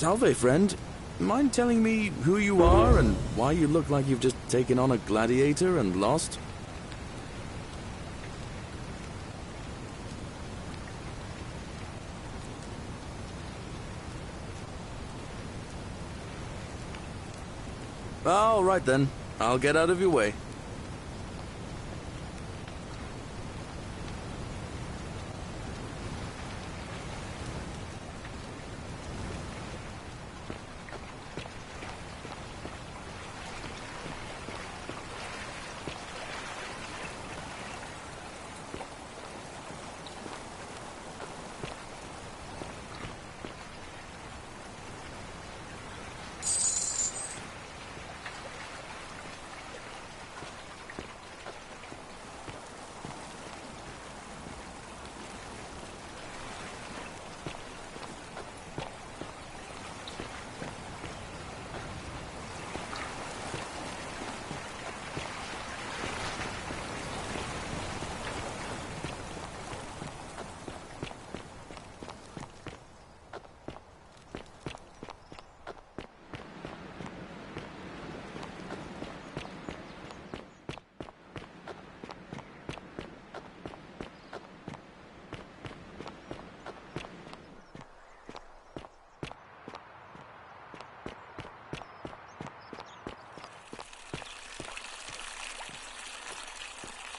Salve, friend. Mind telling me who you are and why you look like you've just taken on a gladiator and lost? All right then. I'll get out of your way.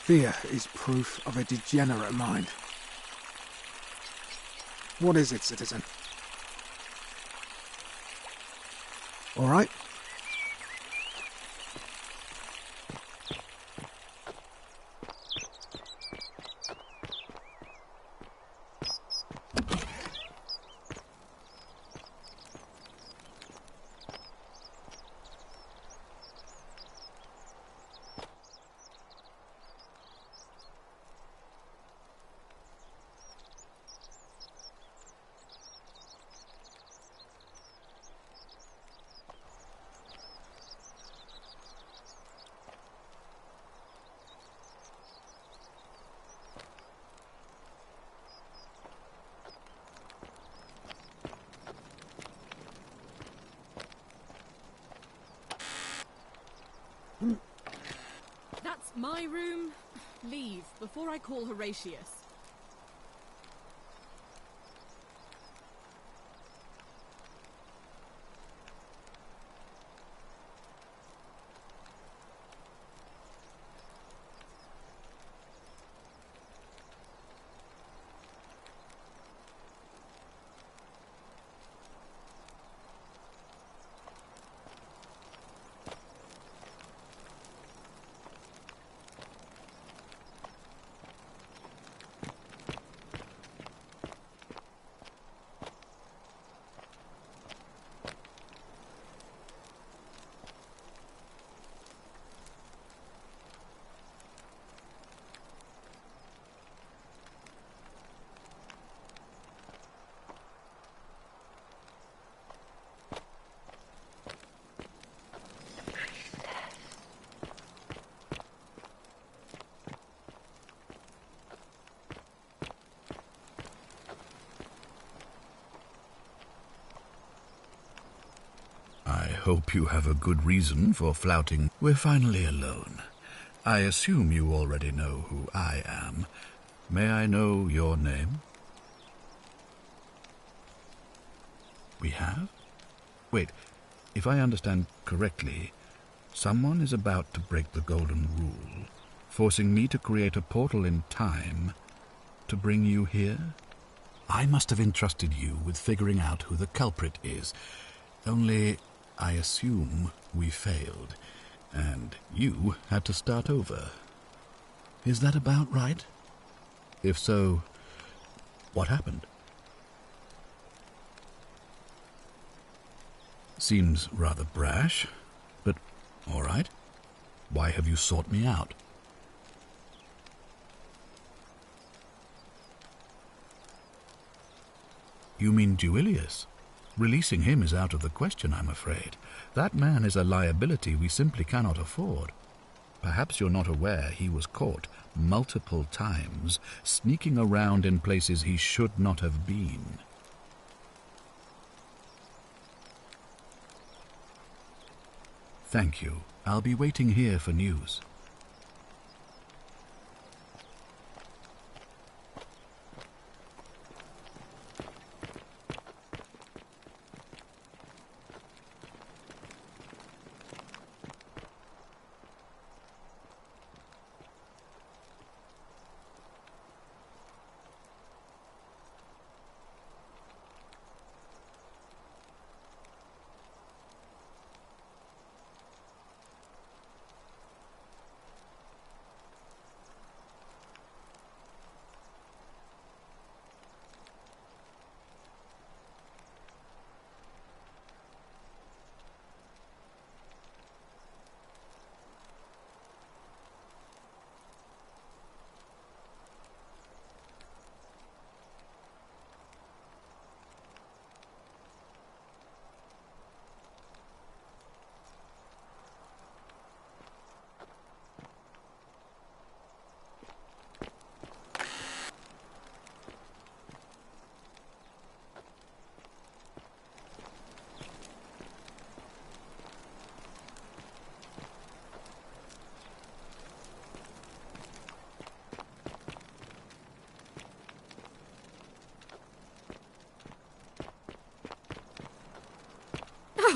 Fear is proof of a degenerate mind. What is it, citizen? All right? That's my room. Leave before I call Horatius. I hope you have a good reason for flouting. We're finally alone. I assume you already know who I am. May I know your name? We have? Wait, if I understand correctly, someone is about to break the Golden Rule, forcing me to create a portal in time to bring you here? I must have entrusted you with figuring out who the culprit is. Only I assume we failed, and you had to start over. Is that about right? If so, what happened? Seems rather brash, but all right. Why have you sought me out? You mean Duilius? Releasing him is out of the question, I'm afraid. That man is a liability we simply cannot afford. Perhaps you're not aware he was caught multiple times, sneaking around in places he should not have been. Thank you. I'll be waiting here for news.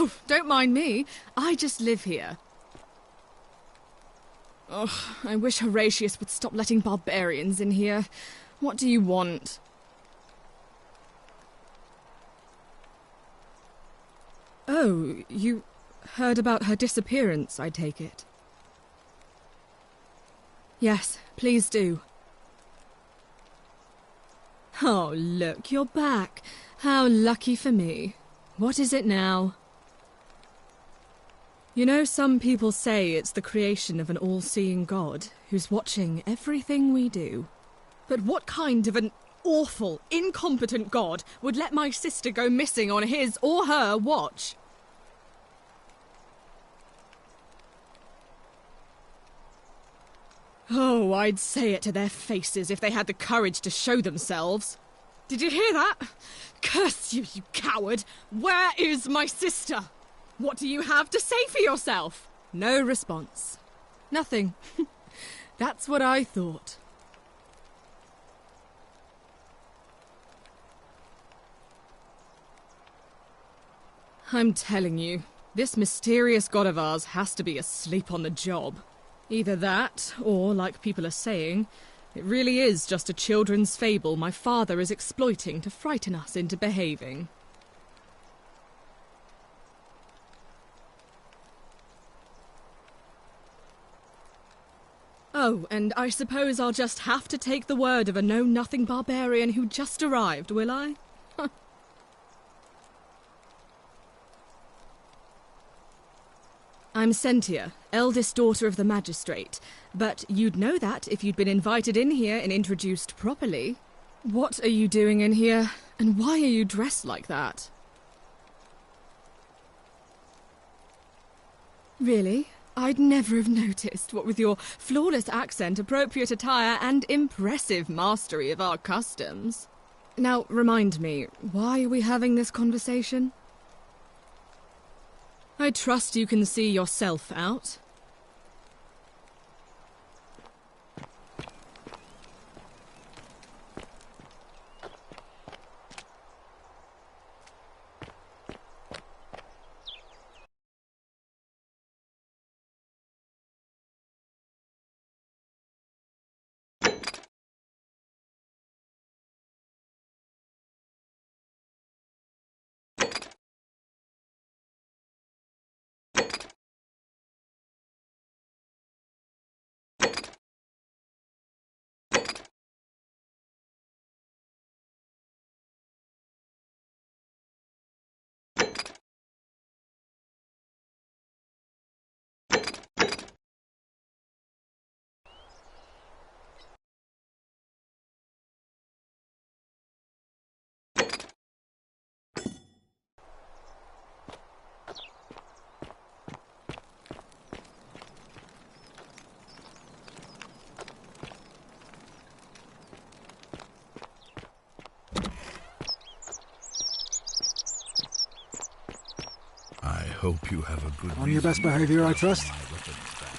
Oh, don't mind me. I just live here. Ugh, I wish Horatius would stop letting barbarians in here. What do you want? Oh, you heard about her disappearance, I take it. Yes, please do. Oh, look, you're back. How lucky for me. What is it now? You know, some people say it's the creation of an all-seeing God who's watching everything we do. But what kind of an awful, incompetent God would let my sister go missing on his or her watch? Oh, I'd say it to their faces if they had the courage to show themselves. Did you hear that? Curse you, you coward! Where is my sister? What do you have to say for yourself? No response. Nothing. That's what I thought. I'm telling you, this mysterious god of ours has to be asleep on the job. Either that, or, like people are saying, it really is just a children's fable my father is exploiting to frighten us into behaving. Oh, and I suppose I'll just have to take the word of a know-nothing barbarian who just arrived, will I? I'm Sentia, eldest daughter of the magistrate, but you'd know that if you'd been invited in here and introduced properly. What are you doing in here, and why are you dressed like that? Really? I'd never have noticed, what with your flawless accent, appropriate attire, and impressive mastery of our customs. Now, remind me, why are we having this conversation? I trust you can see yourself out. hope you have a good On your best reason for behaviour, I closing trust? my weapons ban.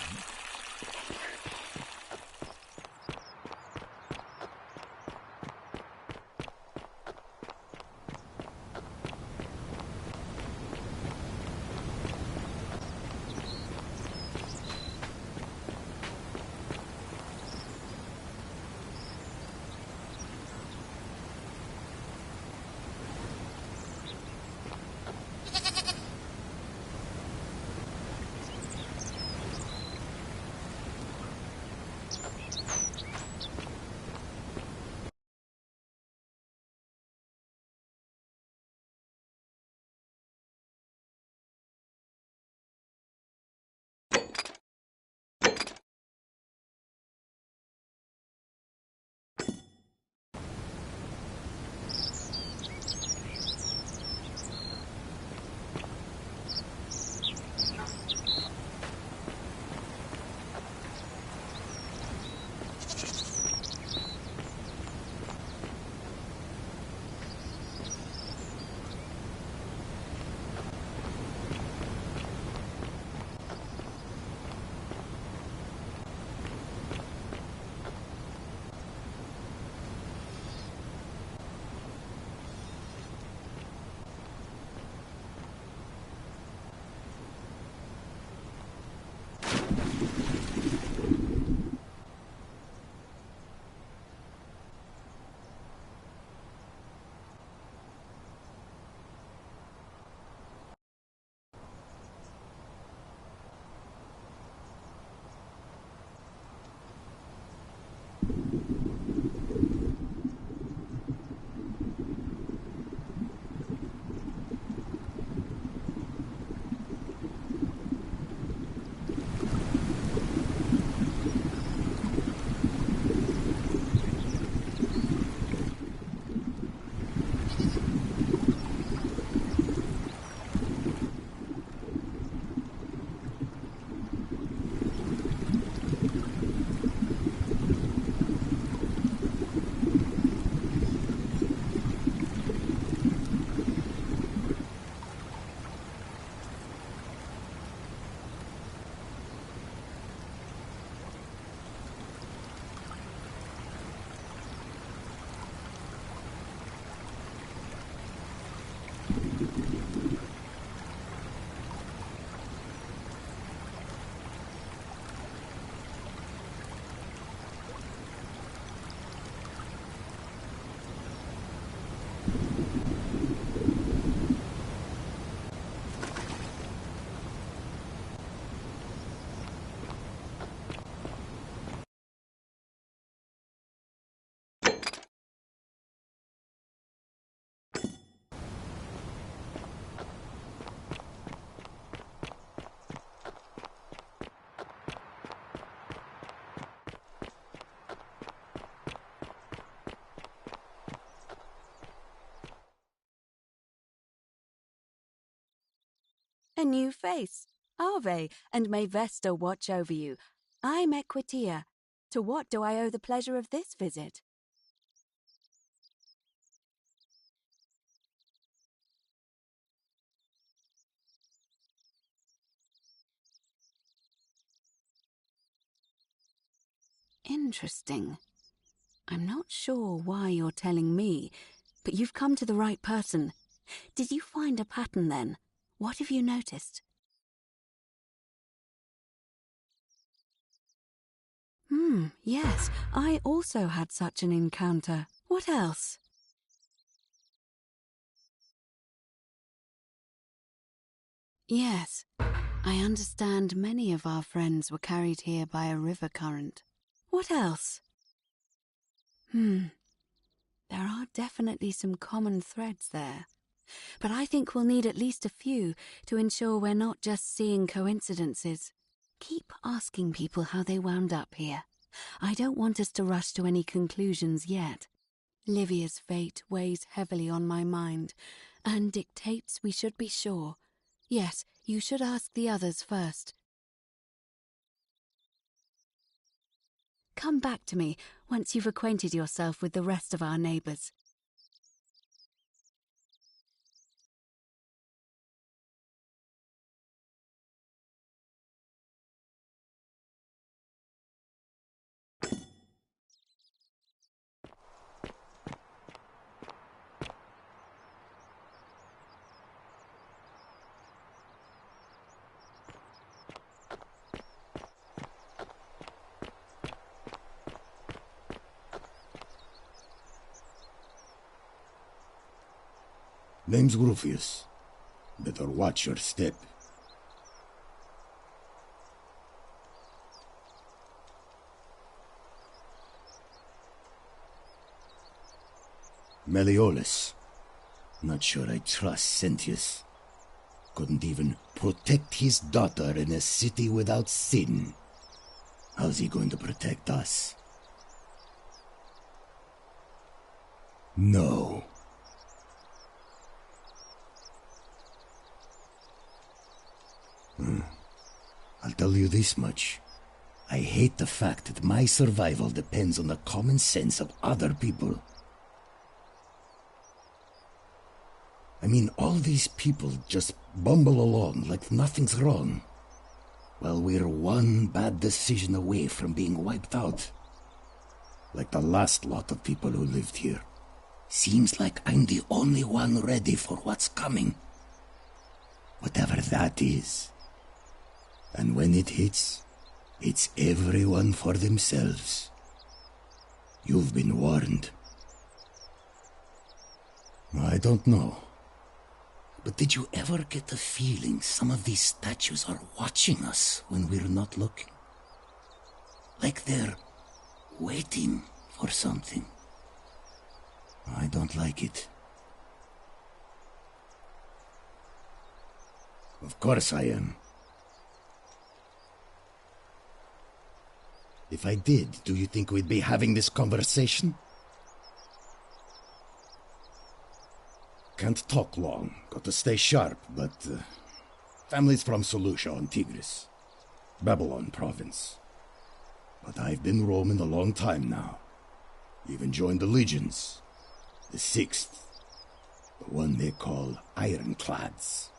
A new face. Ave, and may Vesta watch over you. I'm Equitia. To what do I owe the pleasure of this visit? Interesting. I'm not sure why you're telling me, but you've come to the right person. Did you find a pattern then? What have you noticed? Yes, I also had such an encounter. What else? Yes, I understand many of our friends were carried here by a river current. What else? There are definitely some common threads there. But I think we'll need at least a few to ensure we're not just seeing coincidences. Keep asking people how they wound up here. I don't want us to rush to any conclusions yet. Livia's fate weighs heavily on my mind and dictates we should be sure. Yes, you should ask the others first. Come back to me once you've acquainted yourself with the rest of our neighbours. Name's Rufius. Better watch your step. Meliodas. Not sure I trust Sentius. Couldn't even protect his daughter in a city without sin. How's he going to protect us? No. I'll tell you this much. I hate the fact that my survival depends on the common sense of other people. I mean, all these people just bumble along like nothing's wrong, while we're one bad decision away from being wiped out. Like the last lot of people who lived here. Seems like I'm the only one ready for what's coming. Whatever that is. And when it hits, it's everyone for themselves. You've been warned. I don't know. But did you ever get the feeling some of these statues are watching us when we're not looking? Like they're waiting for something. I don't like it. Of course I am. If I did, do you think we'd be having this conversation? Can't talk long. Got to stay sharp, but... family's from Seleucia on Tigris. Babylon province. But I've been roaming a long time now. Even joined the legions. The 6th. The one they call Ironclads.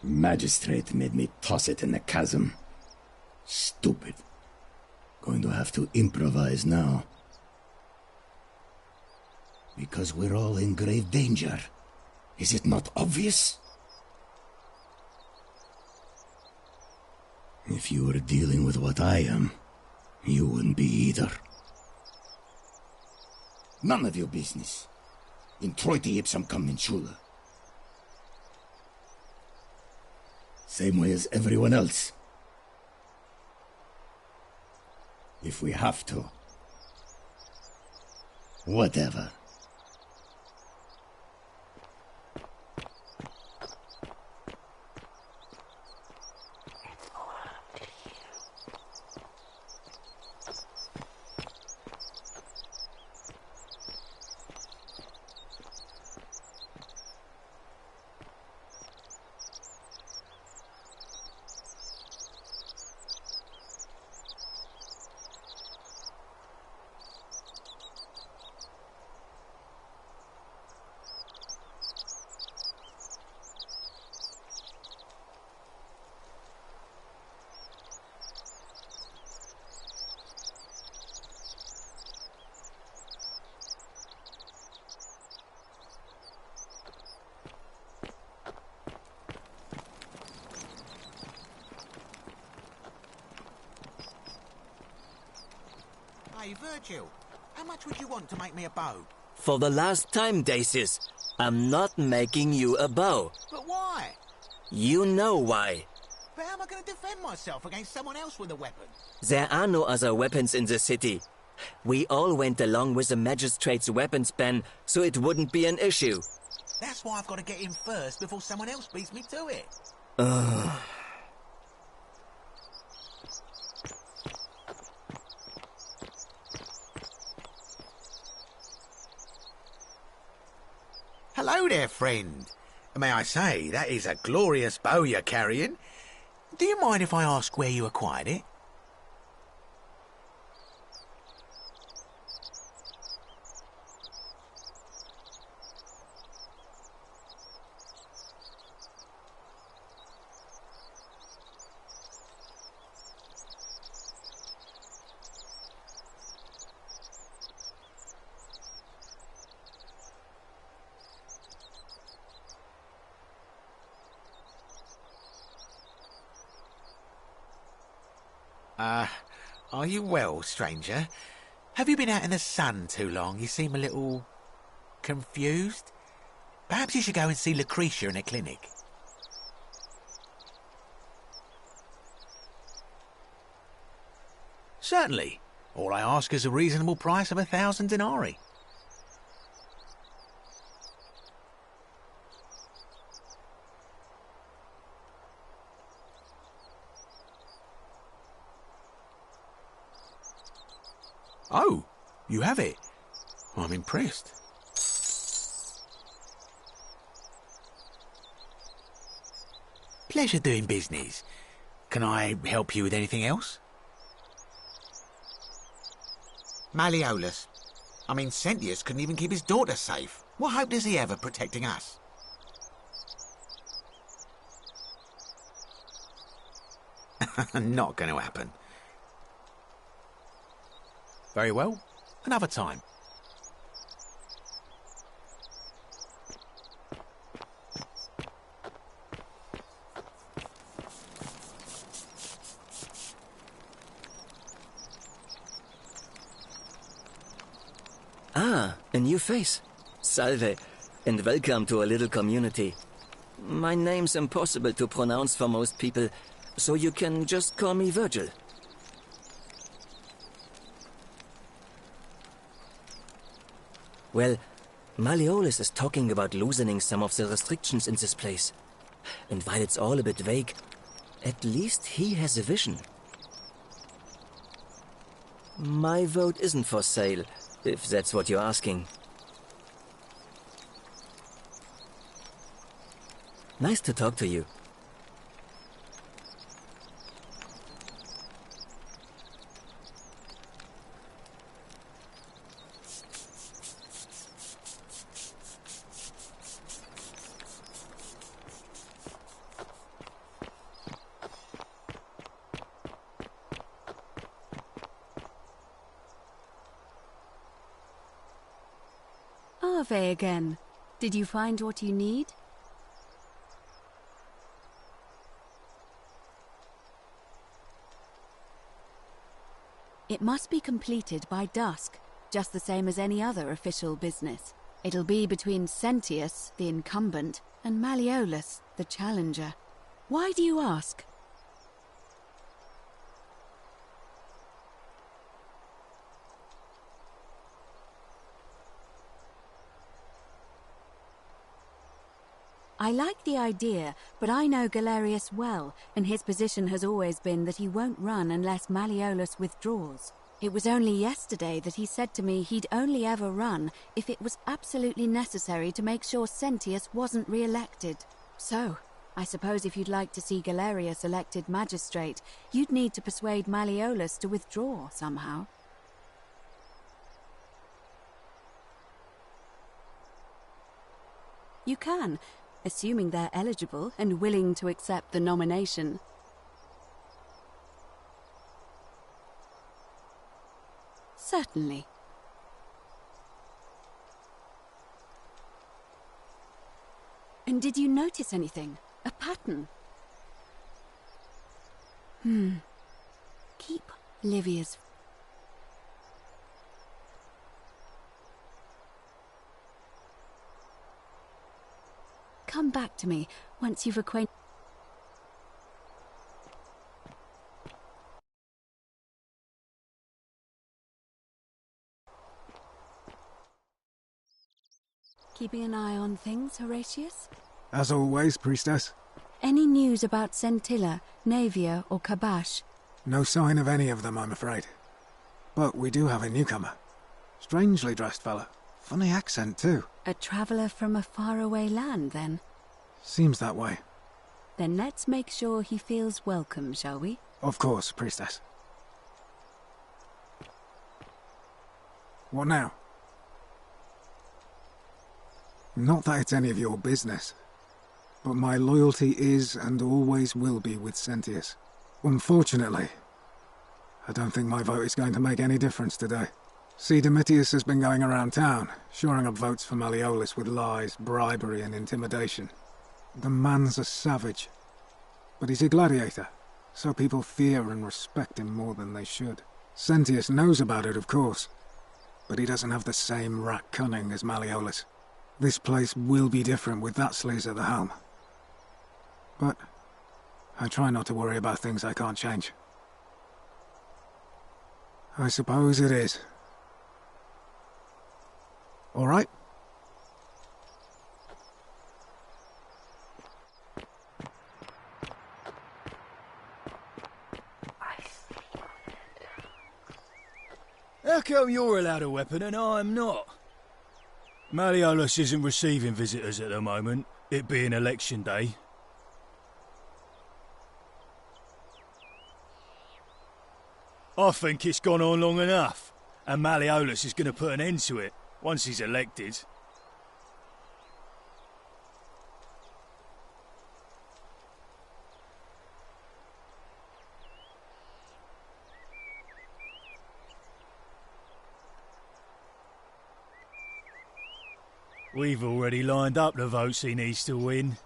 Magistrate made me toss it in the chasm. Stupid. Going to have to improvise now. Because we're all in grave danger. Is it not obvious? If you were dealing with what I am, you wouldn't be either. None of your business. Introiti ipsam commensula. Same way as everyone else. If we have to. Whatever. Hey, Virgil, how much would you want to make me a bow? For the last time, Dacis, I'm not making you a bow. But why? You know why. But how am I going to defend myself against someone else with a weapon? There are no other weapons in the city. We all went along with the magistrate's weapons ban, so it wouldn't be an issue. That's why I've got to get in first before someone else beats me to it. Hello there, friend. May I say, that is a glorious bow you're carrying. Do you mind if I ask where you acquired it? Are you well, stranger? Have you been out in the sun too long? You seem a little confused. Perhaps you should go and see Lucretia in a clinic. Certainly. All I ask is a reasonable price of 1,000 denarii. Oh, you have it. I'm impressed. Pleasure doing business. Can I help you with anything else? Malleolus. I mean, Sentius couldn't even keep his daughter safe. What hope does he have of protecting us? Not going to happen. Very well. Another time. Ah, a new face. Salve, and welcome to a little community. My name's impossible to pronounce for most people, so you can just call me Virgil. Well, Malleolus is talking about loosening some of the restrictions in this place. And while it's all a bit vague, at least he has a vision. My vote isn't for sale, if that's what you're asking. Nice to talk to you. Ave again. Did you find what you need? It must be completed by dusk, just the same as any other official business. It'll be between Sentius, the incumbent, and Malleolus, the challenger. Why do you ask? I like the idea, but I know Galerius well, and his position has always been that he won't run unless Malleolus withdraws. It was only yesterday that he said to me he'd only ever run if it was absolutely necessary to make sure Sentius wasn't re-elected. So, I suppose if you'd like to see Galerius elected magistrate, you'd need to persuade Malleolus to withdraw somehow. You can, assuming they're eligible and willing to accept the nomination. Certainly. And did you notice anything? A pattern? Keep Livia's... Come back to me once you've acquainted... Keeping an eye on things, Horatius? As always, priestess. Any news about Scintilla, Navia, or Kabash? No sign of any of them, I'm afraid. But we do have a newcomer. Strangely dressed fella. Funny accent, too. A traveller from a faraway land, then? Seems that way. Then let's make sure he feels welcome, shall we? Of course, priestess. What now? Not that it's any of your business, but my loyalty is and always will be with Sentius. Unfortunately, I don't think my vote is going to make any difference today. See, Domitius has been going around town, shoring up votes for Malleolus with lies, bribery and intimidation. The man's a savage, but he's a gladiator, So people fear and respect him more than they should. Sentius knows about it, of course, but he doesn't have the same rat cunning as Malleolus. This place will be different with that sleaze at the helm. But I try not to worry about things I can't change. I suppose it is. All right? How come you're allowed a weapon and I'm not? Malleolus isn't receiving visitors at the moment, it being election day. I think it's gone on long enough, and Malleolus is going to put an end to it once he's elected. We've already lined up the votes he needs to win.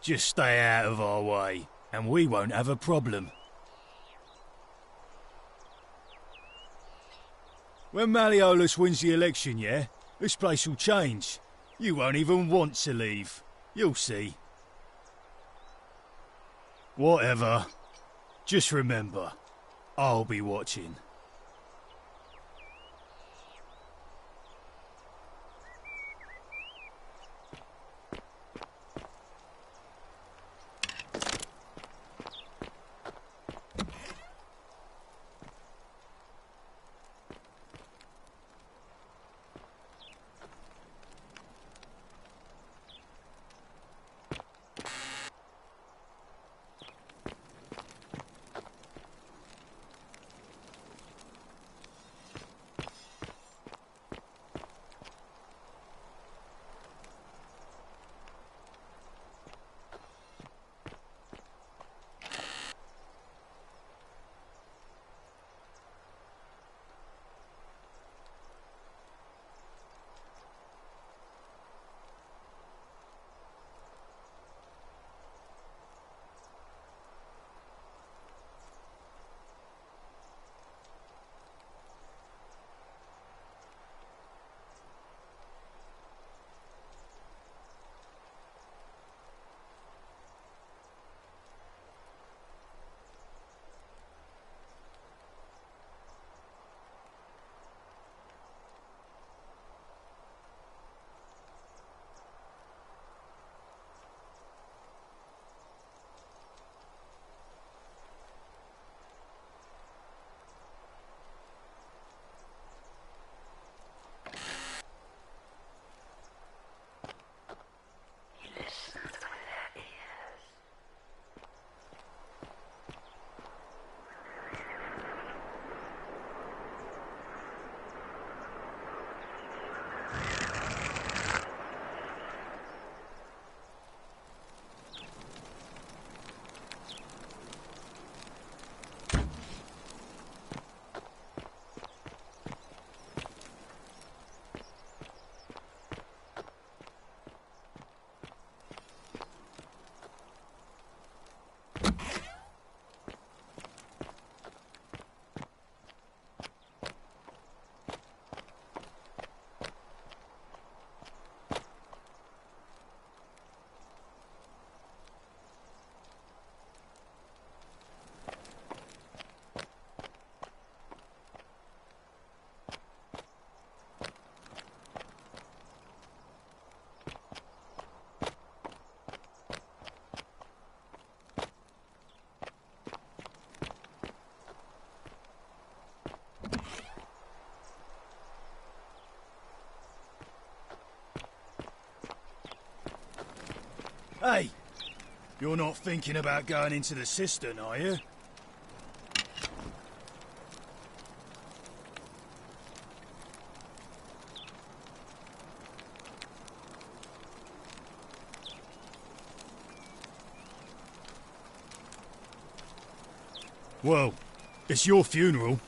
Just stay out of our way, and we won't have a problem. When Malleolus wins the election, yeah, this place will change. You won't even want to leave. You'll see. Whatever. Just remember, I'll be watching. Hey! You're not thinking about going into the cistern, are you? Well, it's your funeral.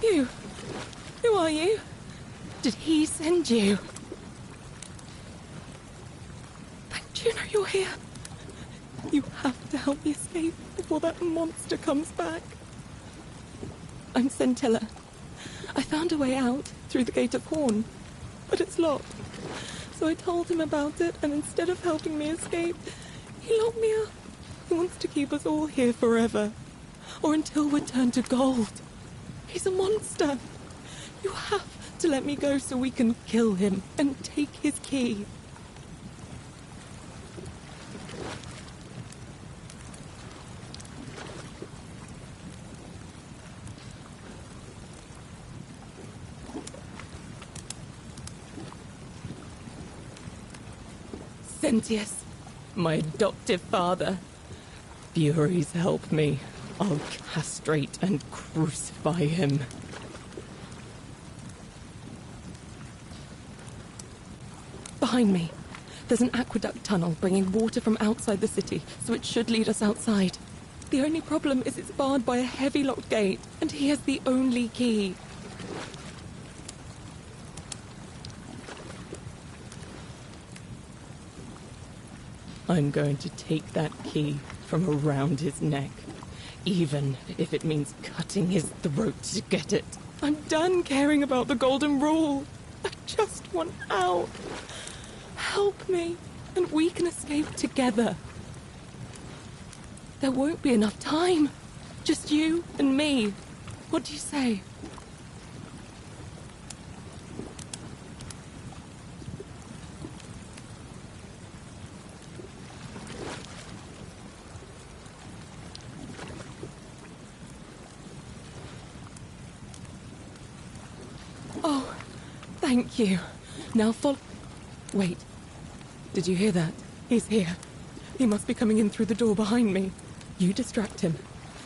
You? Who are you? Did he send you? Don't you know you're here? You have to help me escape before that monster comes back. I'm Scintilla. I found a way out through the Gate of Horn, but it's locked. So I told him about it, and instead of helping me escape, he locked me up. He wants to keep us all here forever, or until we're turned to gold. He's a monster. You have to let me go so we can kill him and take his key. Sentius, my adoptive father. Furies help me. I'll castrate and crucify him. Behind me, there's an aqueduct tunnel bringing water from outside the city, so it should lead us outside. The only problem is it's barred by a heavy locked gate, and he has the only key. I'm going to take that key from around his neck, even if it means cutting his throat to get it. I'm done caring about the Golden Rule. I just want out. Help me, and we can escape together. There won't be enough time. Just you and me. What do you say? Oh, thank you. Now follow... Wait. Did you hear that? He's here. He must be coming in through the door behind me. You distract him.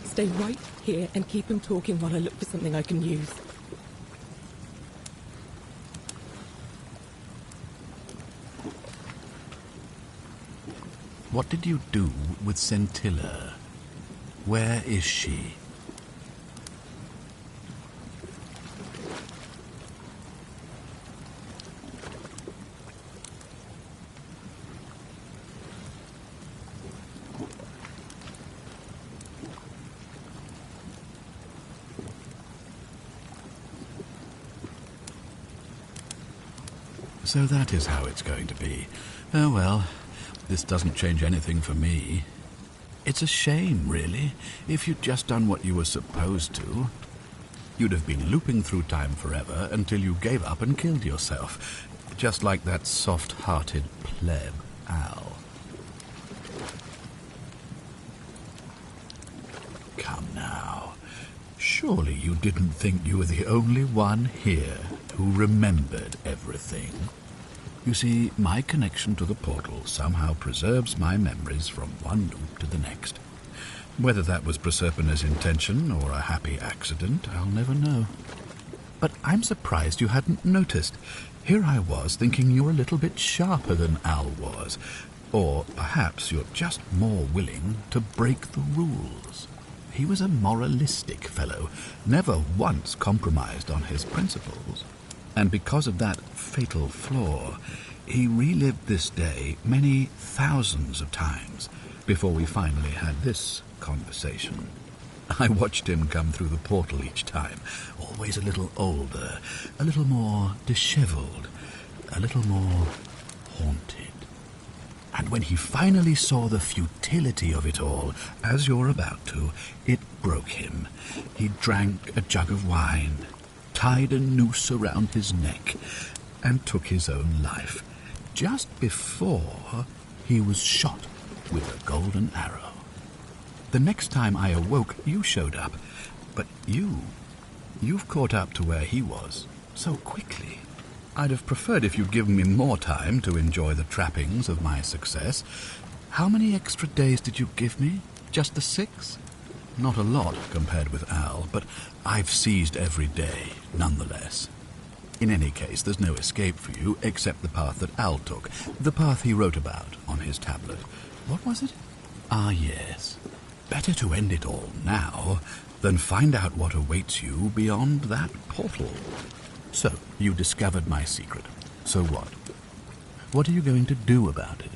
Stay right here and keep him talking while I look for something I can use. What did you do with Scintilla? Where is she? So that is how it's going to be. Oh well, this doesn't change anything for me. It's a shame, really. If you'd just done what you were supposed to, you'd have been looping through time forever until you gave up and killed yourself. Just like that soft-hearted pleb, Al. Come now. Surely you didn't think you were the only one here who remembered everything. You see, my connection to the portal somehow preserves my memories from one loop to the next. Whether that was Proserpina's intention or a happy accident, I'll never know. But I'm surprised you hadn't noticed. Here I was thinking you were a little bit sharper than Al was. Or perhaps you're just more willing to break the rules. He was a moralistic fellow, never once compromised on his principles. And because of that fatal flaw, he relived this day many thousands of times before we finally had this conversation. I watched him come through the portal each time, always a little older, a little more disheveled, a little more haunted. And when he finally saw the futility of it all, as you're about to, it broke him. He drank a jug of wine, tied a noose around his neck, and took his own life, just before he was shot with a golden arrow. The next time I awoke, you showed up, but you've caught up to where he was so quickly. I'd have preferred if you'd given me more time to enjoy the trappings of my success. How many extra days did you give me? Just the 6? Not a lot compared with Al, but I've seized every day, nonetheless. In any case, there's no escape for you except the path that Al took, the path he wrote about on his tablet. What was it? Ah, yes. Better to end it all now than find out what awaits you beyond that portal. So, you discovered my secret. So what? What are you going to do about it?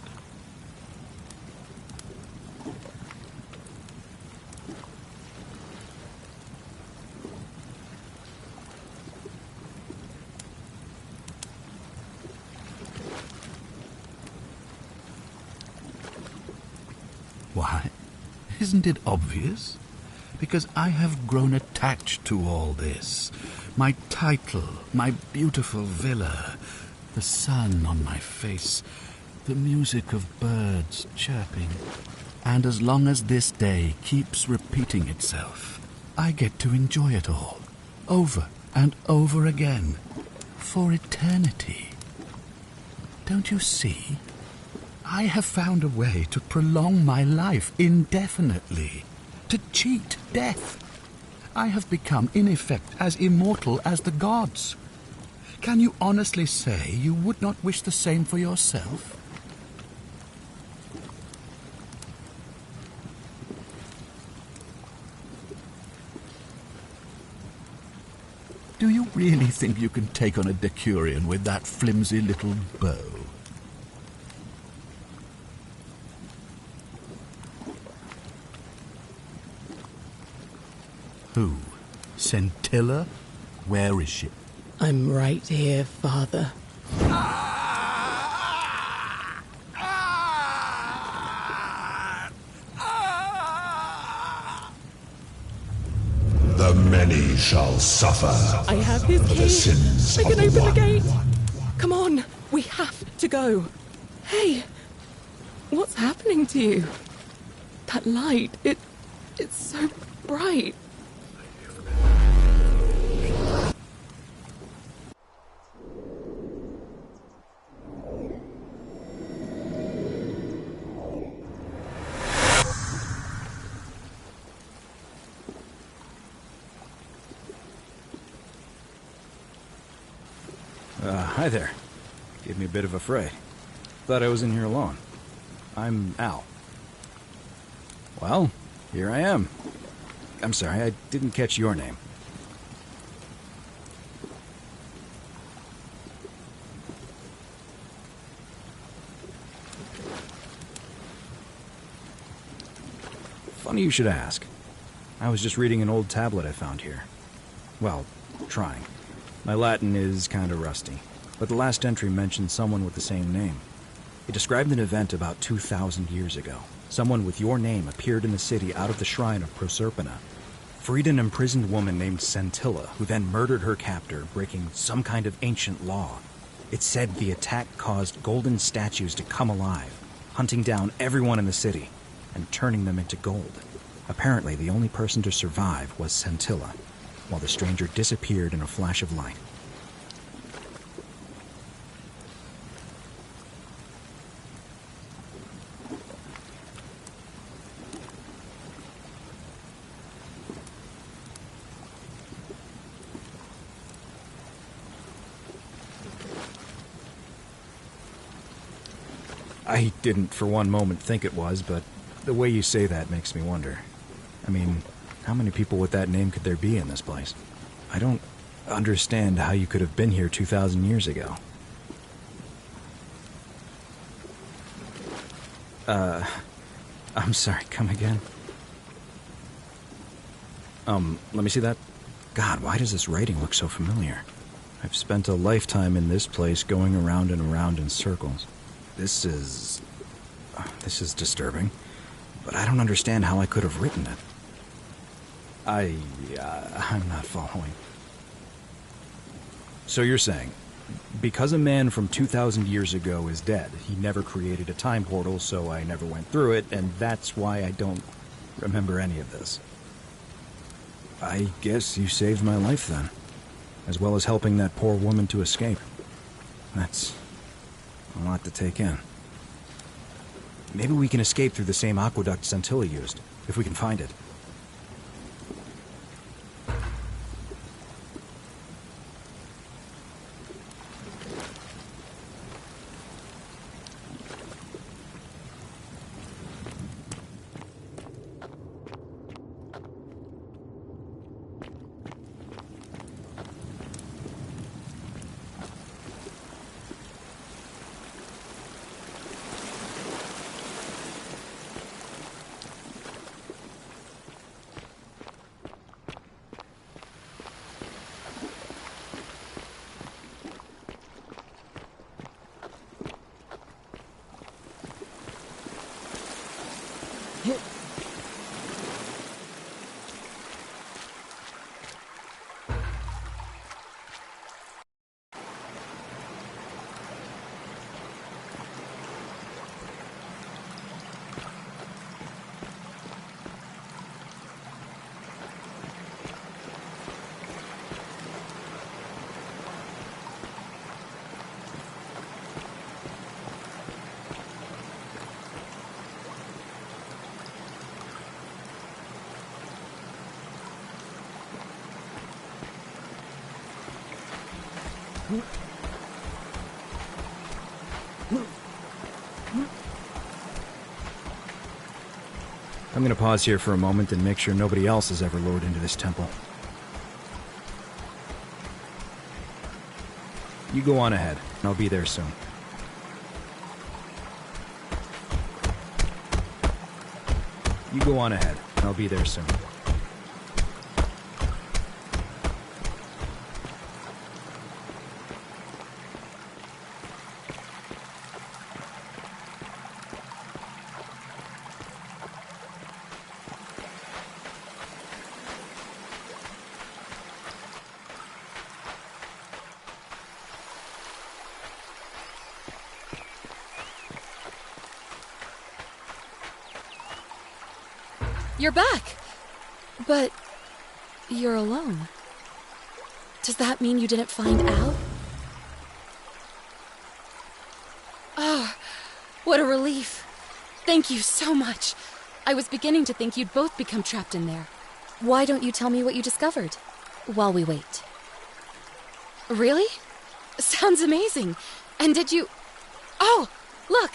Why? Isn't it obvious? Because I have grown attached to all this. My title, my beautiful villa, the sun on my face, the music of birds chirping. And as long as this day keeps repeating itself, I get to enjoy it all, over and over again, for eternity. Don't you see? I have found a way to prolong my life indefinitely, to cheat death. I have become, in effect, as immortal as the gods. Can you honestly say you would not wish the same for yourself? Do you really think you can take on a Decurion with that flimsy little bow? Who? Scintilla? Where is she? I'm right here, Father. The many shall suffer. I have his for key. the sins I can of the open one. the gate. Come on, we have to go. Hey, what's happening to you? That light, it's so bright. Hi there. Gave me a bit of a fright. Thought I was in here alone. I'm Al. Well, here I am. I'm sorry, I didn't catch your name. Funny you should ask. I was just reading an old tablet I found here. Well, trying. My Latin is kinda rusty, but the last entry mentioned someone with the same name. It described an event about 2,000 years ago. Someone with your name appeared in the city out of the shrine of Proserpina, freed an imprisoned woman named Scintilla, who then murdered her captor, breaking some kind of ancient law. It said the attack caused golden statues to come alive, hunting down everyone in the city and turning them into gold. Apparently, the only person to survive was Scintilla, while the stranger disappeared in a flash of light. I didn't for one moment think it was, but the way you say that makes me wonder. I mean, How many people with that name could there be in this place? I don't understand how you could have been here 2,000 years ago. I'm sorry, come again? Let me see that. God, why does this writing look so familiar? I've spent a lifetime in this place going around and around in circles. This is disturbing, but I don't understand how I could have written it. I'm not following. So you're saying, because a man from 2,000 years ago is dead, he never created a time portal, so I never went through it, and that's why I don't remember any of this. I guess you saved my life then, as well as helping that poor woman to escape. That's a lot to take in. Maybe we can escape through the same aqueduct Scintilla used, if we can find it. I'm going to pause here for a moment and make sure nobody else has ever lured into this temple. You go on ahead, and I'll be there soon. You go on ahead, and I'll be there soon. You're back! But you're alone. Does that mean you didn't find Al? Oh, what a relief. Thank you so much. I was beginning to think you'd both become trapped in there. Why don't you tell me what you discovered while we wait? Really? Sounds amazing. And did you... Oh, look!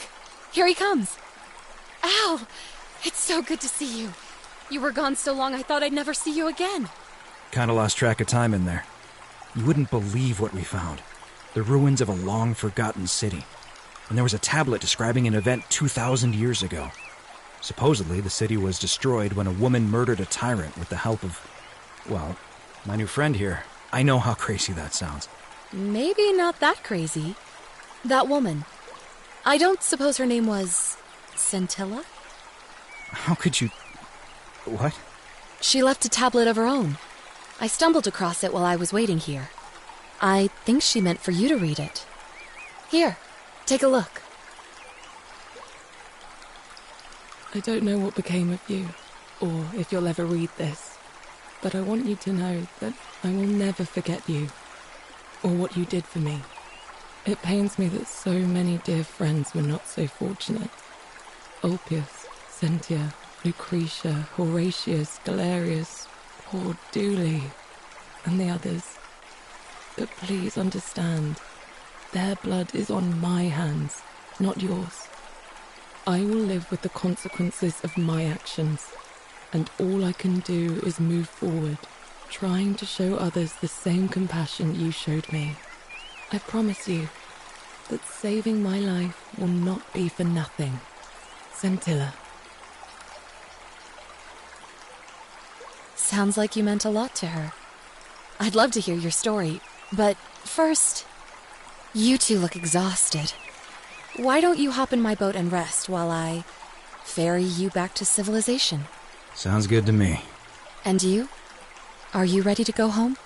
Here he comes. Al! It's so good to see you. You were gone so long I thought I'd never see you again. Kinda lost track of time in there. You wouldn't believe what we found. The ruins of a long-forgotten city. And there was a tablet describing an event 2,000 years ago. Supposedly, the city was destroyed when a woman murdered a tyrant with the help of... well, my new friend here. I know how crazy that sounds. Maybe not that crazy. That woman. I don't suppose her name was... Scintilla? How could you... What? She left a tablet of her own. I stumbled across it while I was waiting here. I think she meant for you to read it. Here, take a look. I don't know what became of you, or if you'll ever read this, but I want you to know that I will never forget you, or what you did for me. It pains me that so many dear friends were not so fortunate. Ulpius, Cynthia, Lucretia, Horatius, Galerius, poor Dooley, and the others. But please understand, their blood is on my hands, not yours. I will live with the consequences of my actions, and all I can do is move forward, trying to show others the same compassion you showed me. I promise you that saving my life will not be for nothing. Scintilla. Sounds like you meant a lot to her. I'd love to hear your story, but first, you two look exhausted. Why don't you hop in my boat and rest while I ferry you back to civilization? Sounds good to me. And you? Are you ready to go home?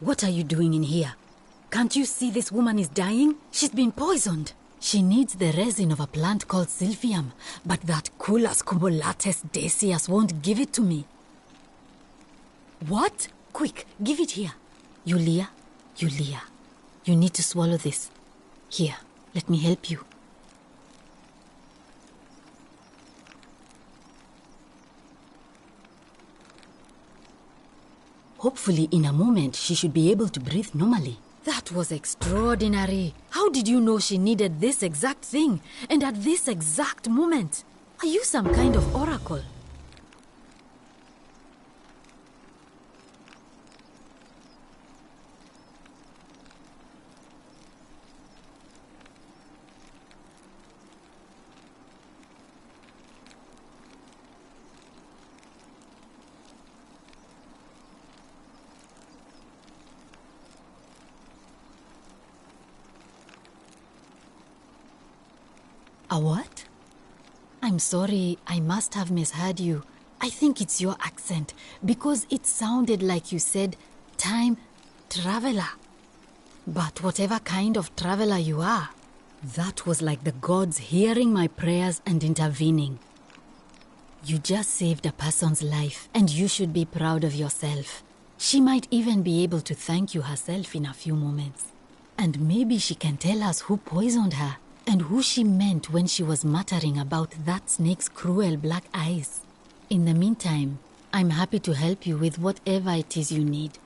What are you doing in here? Can't you see this woman is dying? She's been poisoned. She needs the resin of a plant called silphium, but that Culus cumulatus decius won't give it to me. What? Quick, give it here. Yulia, you need to swallow this. Here, let me help you. Hopefully, in a moment, she should be able to breathe normally. That was extraordinary. How did you know she needed this exact thing, and at this exact moment? Are you some kind of oracle? A what? I'm sorry, I must have misheard you. I think it's your accent, because it sounded like you said, time traveler. But whatever kind of traveler you are, that was like the gods hearing my prayers and intervening. You just saved a person's life, and you should be proud of yourself. She might even be able to thank you herself in a few moments. And maybe she can tell us who poisoned her, and who she meant when she was muttering about that snake's cruel black eyes. In the meantime, I'm happy to help you with whatever it is you need.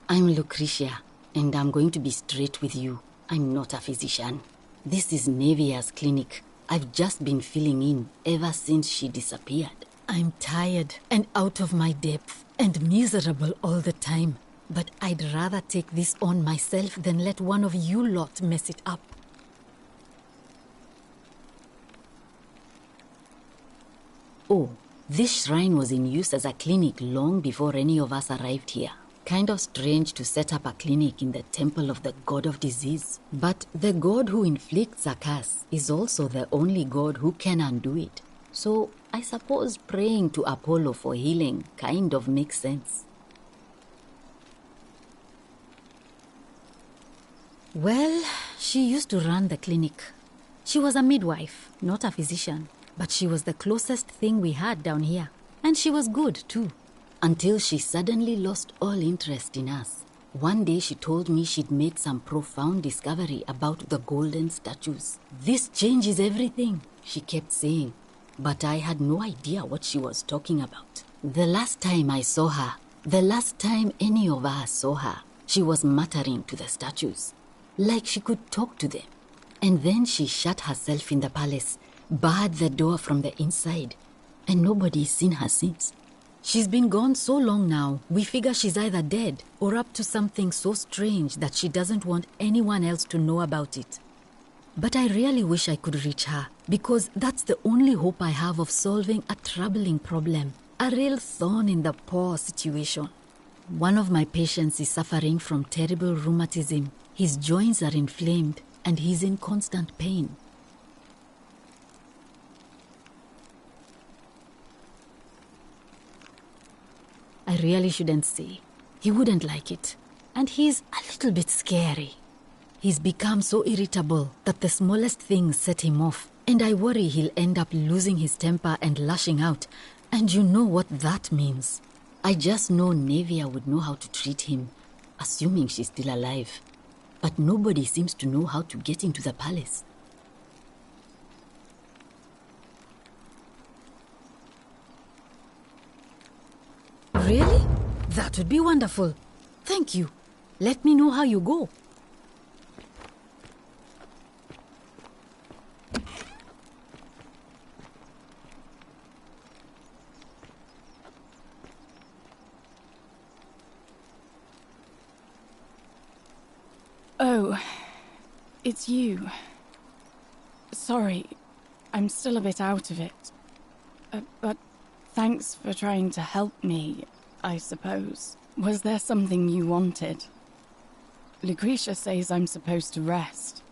I'm Lucretia, and I'm going to be straight with you. I'm not a physician. This is Nevia's clinic. I've just been filling in ever since she disappeared. I'm tired and out of my depth and miserable all the time. But I'd rather take this on myself than let one of you lot mess it up. Oh, this shrine was in use as a clinic long before any of us arrived here. Kind of strange to set up a clinic in the temple of the god of disease. But the god who inflicts a curse is also the only god who can undo it. So I suppose praying to Apollo for healing kind of makes sense. Well, she used to run the clinic. She was a midwife, not a physician, but she was the closest thing we had down here. And she was good, too. Until she suddenly lost all interest in us. One day she told me she'd made some profound discovery about the golden statues. This changes everything, she kept saying. But I had no idea what she was talking about. The last time I saw her, the last time any of us saw her, she was muttering to the statues. Like she could talk to them. And then she shut herself in the palace, barred the door from the inside, and nobody's seen her since. She's been gone so long now, we figure she's either dead or up to something so strange that she doesn't want anyone else to know about it. But I really wish I could reach her, because that's the only hope I have of solving a troubling problem. A real thorn in the paw situation. One of my patients is suffering from terrible rheumatism. His joints are inflamed and he's in constant pain. I really shouldn't say. He wouldn't like it. And he's a little bit scary. He's become so irritable that the smallest things set him off. And I worry he'll end up losing his temper and lashing out. And you know what that means. I just know Nevia would know how to treat him, assuming she's still alive. But nobody seems to know how to get into the palace. Really? That would be wonderful. Thank you. Let me know how you go. Oh, it's you. Sorry, I'm still a bit out of it. But thanks for trying to help me, I suppose. Was there something you wanted? Lucretia says I'm supposed to rest.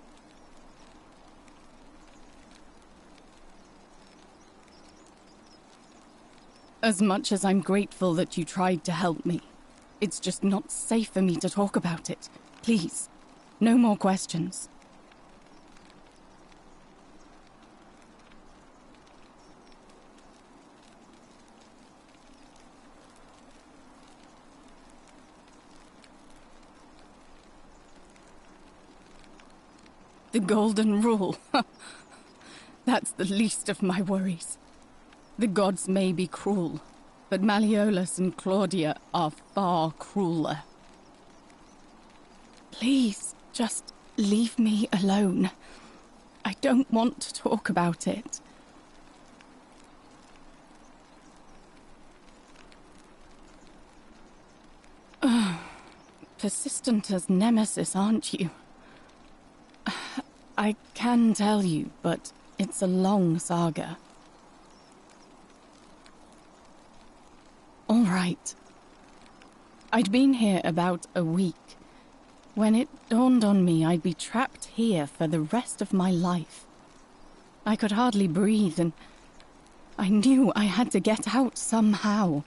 As much as I'm grateful that you tried to help me, it's just not safe for me to talk about it. Please. No more questions. The Golden Rule. That's the least of my worries. The gods may be cruel, but Malleolus and Claudia are far crueler. Please. Just leave me alone. I don't want to talk about it. Persistent as Nemesis, aren't you? I can tell you, but it's a long saga. All right. I'd been here about a week. When it dawned on me I'd be trapped here for the rest of my life. I could hardly breathe, and I knew I had to get out somehow.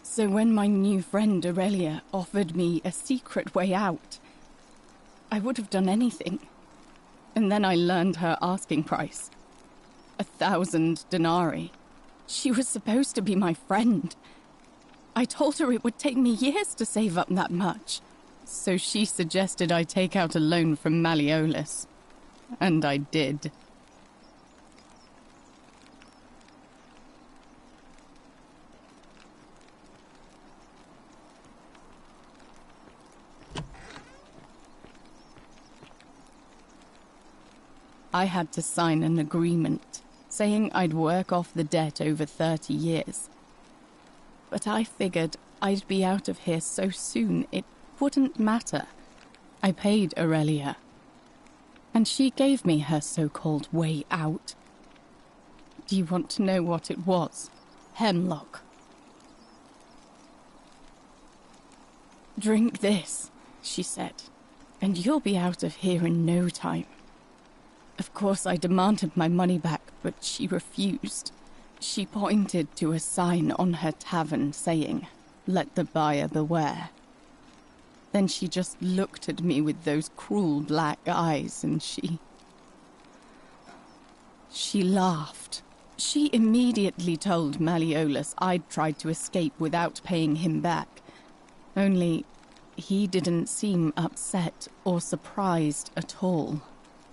So when my new friend Aurelia offered me a secret way out, I would have done anything. And then I learned her asking price. 1,000 denarii. She was supposed to be my friend. I told her it would take me years to save up that much. So she suggested I take out a loan from Malleolus. And I did. I had to sign an agreement, saying I'd work off the debt over 30 years. But I figured I'd be out of here so soon it wouldn't matter. I paid Aurelia, and she gave me her so-called way out. Do you want to know what it was? Hemlock. Drink this, she said, and you'll be out of here in no time. Of course, I demanded my money back, but she refused. She pointed to a sign on her tavern saying, "Let the buyer beware." Then she just looked at me with those cruel black eyes, and she laughed. She immediately told Malleolus I'd tried to escape without paying him back. Only, he didn't seem upset or surprised at all.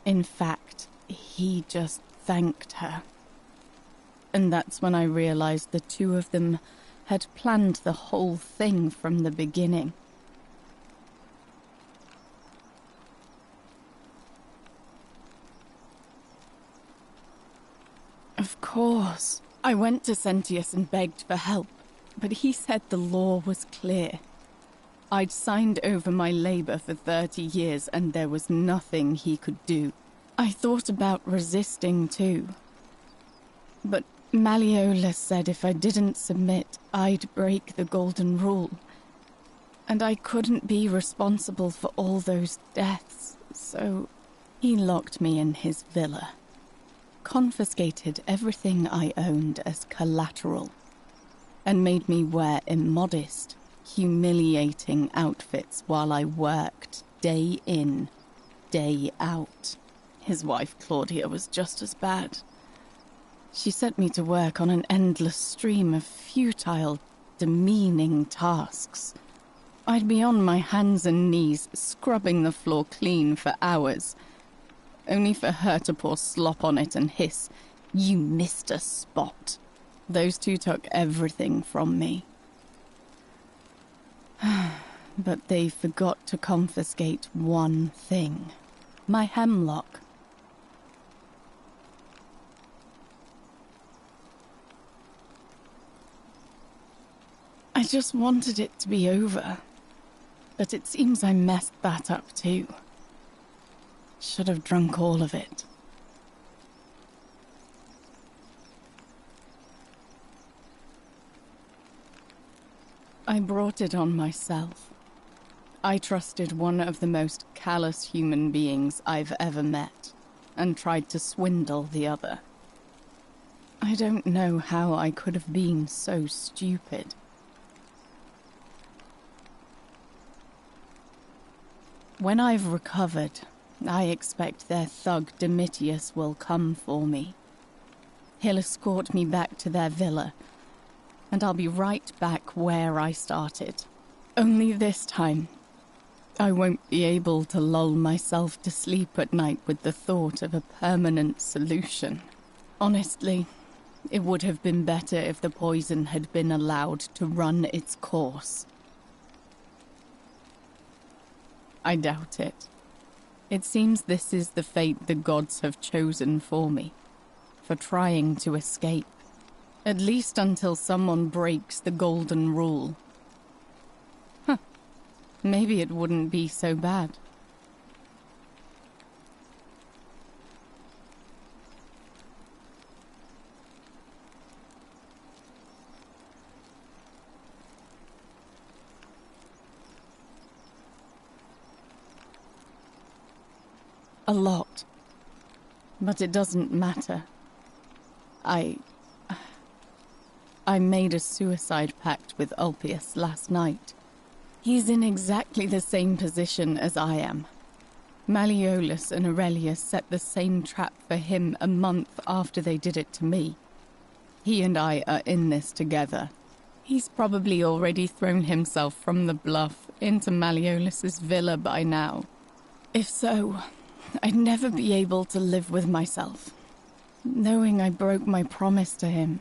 In fact, he just thanked her. And that's when I realized the two of them had planned the whole thing from the beginning. Of course. I went to Sentius and begged for help, but he said the law was clear. I'd signed over my labor for 30 years and there was nothing he could do. I thought about resisting too. But Malleolus said if I didn't submit, I'd break the Golden Rule. And I couldn't be responsible for all those deaths, so he locked me in his villa. Confiscated everything I owned as collateral, and made me wear immodest, humiliating outfits while I worked day in, day out. His wife, Claudia, was just as bad. She set me to work on an endless stream of futile, demeaning tasks. I'd be on my hands and knees, scrubbing the floor clean for hours, only for her to pour slop on it and hiss, "You missed a spot." Those two took everything from me. But they forgot to confiscate one thing. My hemlock. I just wanted it to be over. But it seems I messed that up too. Should have drunk all of it. I brought it on myself. I trusted one of the most callous human beings I've ever met, and tried to swindle the other. I don't know how I could have been so stupid. When I've recovered, I expect their thug Domitius will come for me. He'll escort me back to their villa, and I'll be right back where I started. Only this time, I won't be able to lull myself to sleep at night with the thought of a permanent solution. Honestly, it would have been better if the poison had been allowed to run its course. I doubt it. It seems this is the fate the gods have chosen for me, for trying to escape. At least until someone breaks the Golden Rule. Maybe it wouldn't be so bad. A lot. But it doesn't matter. I made a suicide pact with Ulpius last night. He's in exactly the same position as I am. Malleolus and Aurelius set the same trap for him a month after they did it to me. He and I are in this together. He's probably already thrown himself from the bluff into Malleolus's villa by now. If so, I'd never be able to live with myself, knowing I broke my promise to him.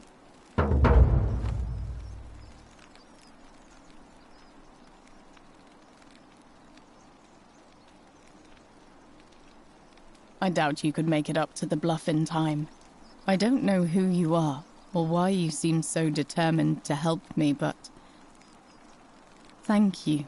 I doubt you could make it up to the bluff in time. I don't know who you are, or why you seem so determined to help me, but thank you.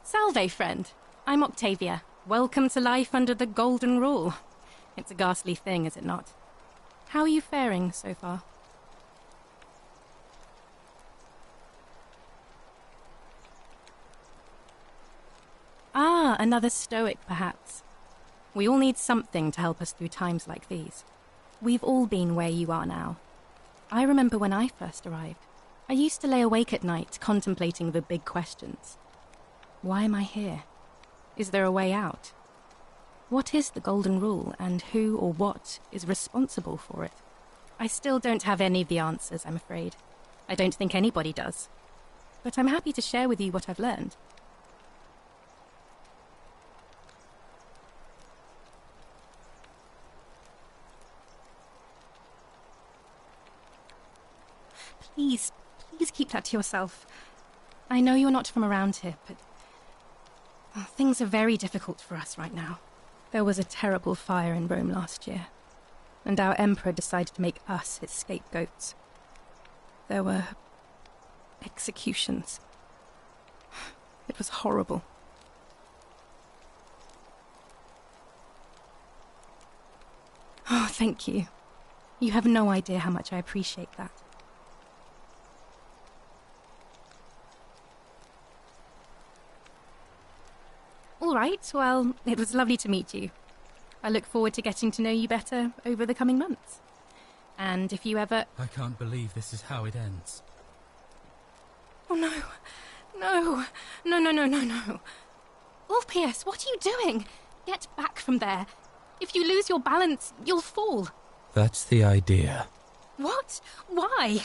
Salve, friend. I'm Octavia. Welcome to life under the Golden Rule. It's a ghastly thing, is it not? How are you faring so far? another stoic, perhaps. We all need something to help us through times like these. We've all been where you are now. I remember when I first arrived. I used to lay awake at night contemplating the big questions. Why am I here? Is there a way out? What is the Golden Rule, and who or what is responsible for it? I still don't have any of the answers, I'm afraid. I don't think anybody does. But I'm happy to share with you what I've learned. Please keep that to yourself. I know you're not from around here, but things are very difficult for us right now. There was a terrible fire in Rome last year, and our emperor decided to make us his scapegoats. There were executions. It was horrible. Oh, thank you. You have no idea how much I appreciate that. All right, well, it was lovely to meet you. I look forward to getting to know you better over the coming months. And if you ever... I can't believe this is how it ends. Oh, no. No. No, no, no, no, no. Ulpius, what are you doing? Get back from there. If you lose your balance, you'll fall. That's the idea. What? Why?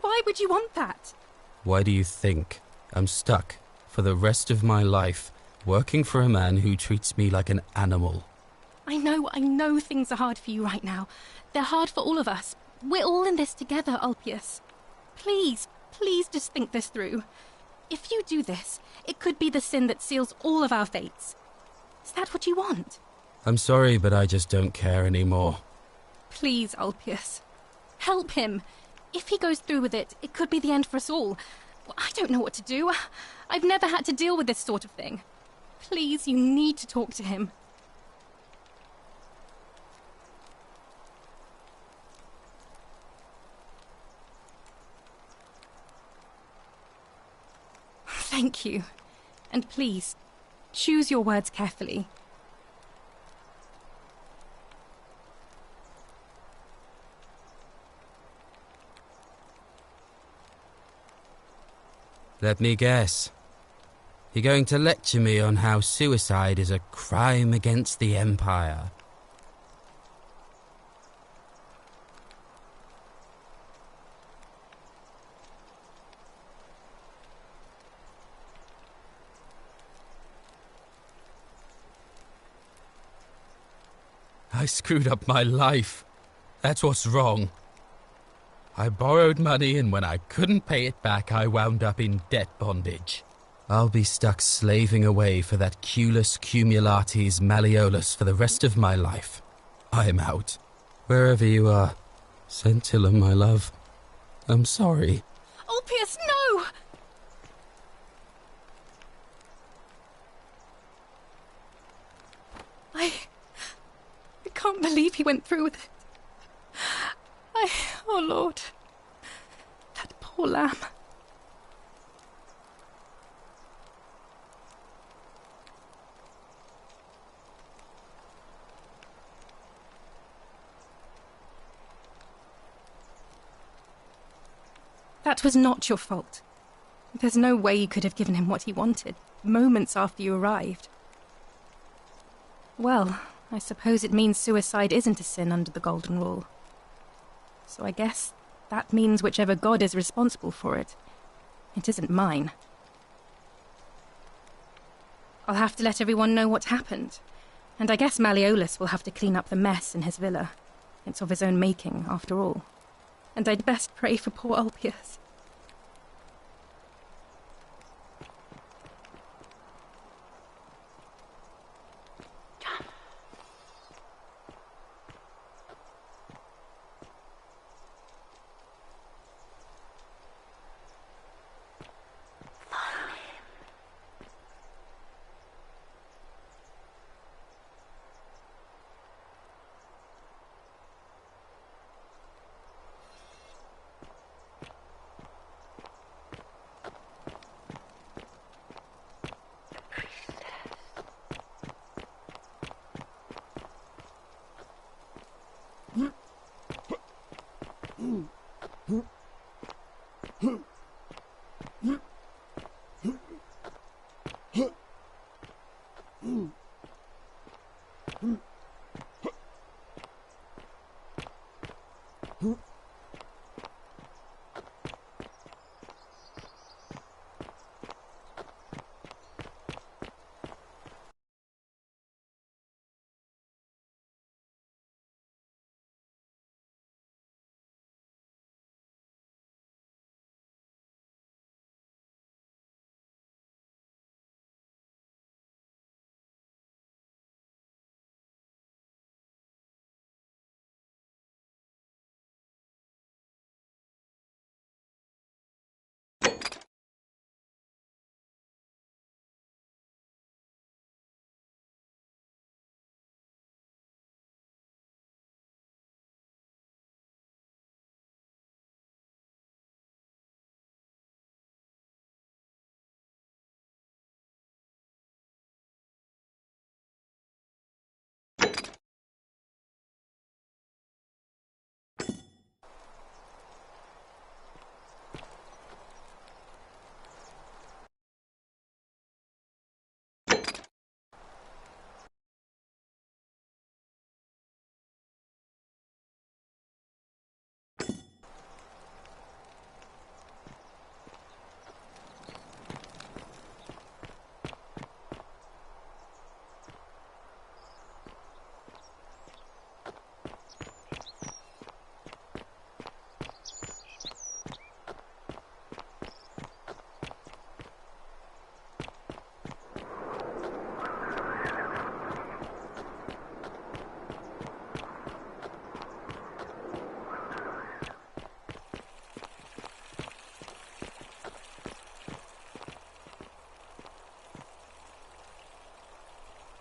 Why would you want that? Why do you think I'm stuck for the rest of my life working for a man who treats me like an animal? I know things are hard for you right now. They're hard for all of us. We're all in this together, Ulpius. Please just think this through. If you do this, it could be the sin that seals all of our fates. Is that what you want? I'm sorry, but I just don't care anymore. Please, Ulpius. Help him. If he goes through with it, it could be the end for us all. I don't know what to do. I've never had to deal with this sort of thing. Please, you need to talk to him. Thank you. And please, choose your words carefully. Let me guess. You're going to lecture me on how suicide is a crime against the Empire. I screwed up my life. That's what's wrong. I borrowed money, and when I couldn't pay it back, I wound up in debt bondage. I'll be stuck slaving away for that Culus Cumulatis Malleolus for the rest of my life. I'm out. Wherever you are, Scintilla, my love, I'm sorry. Ulpius, no! I can't believe he went through with it. Oh Lord, that poor lamb. That was not your fault. There's no way you could have given him what he wanted, moments after you arrived. Well, I suppose it means suicide isn't a sin under the Golden Rule. So I guess that means whichever god is responsible for it, it isn't mine. I'll have to let everyone know what happened, and I guess Malleolus will have to clean up the mess in his villa. It's of his own making, after all. And I'd best pray for poor Ulpius.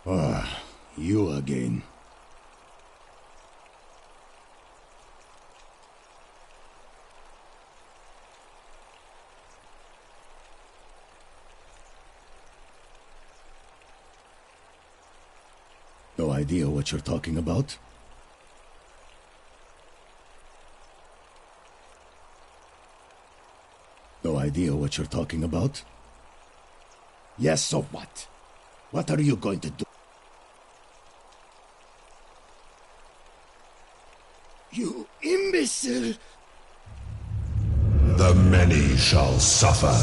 Ah, you again. No idea what you're talking about? No idea what you're talking about? Yes, so what? What are you going to do? You imbecile! The many shall suffer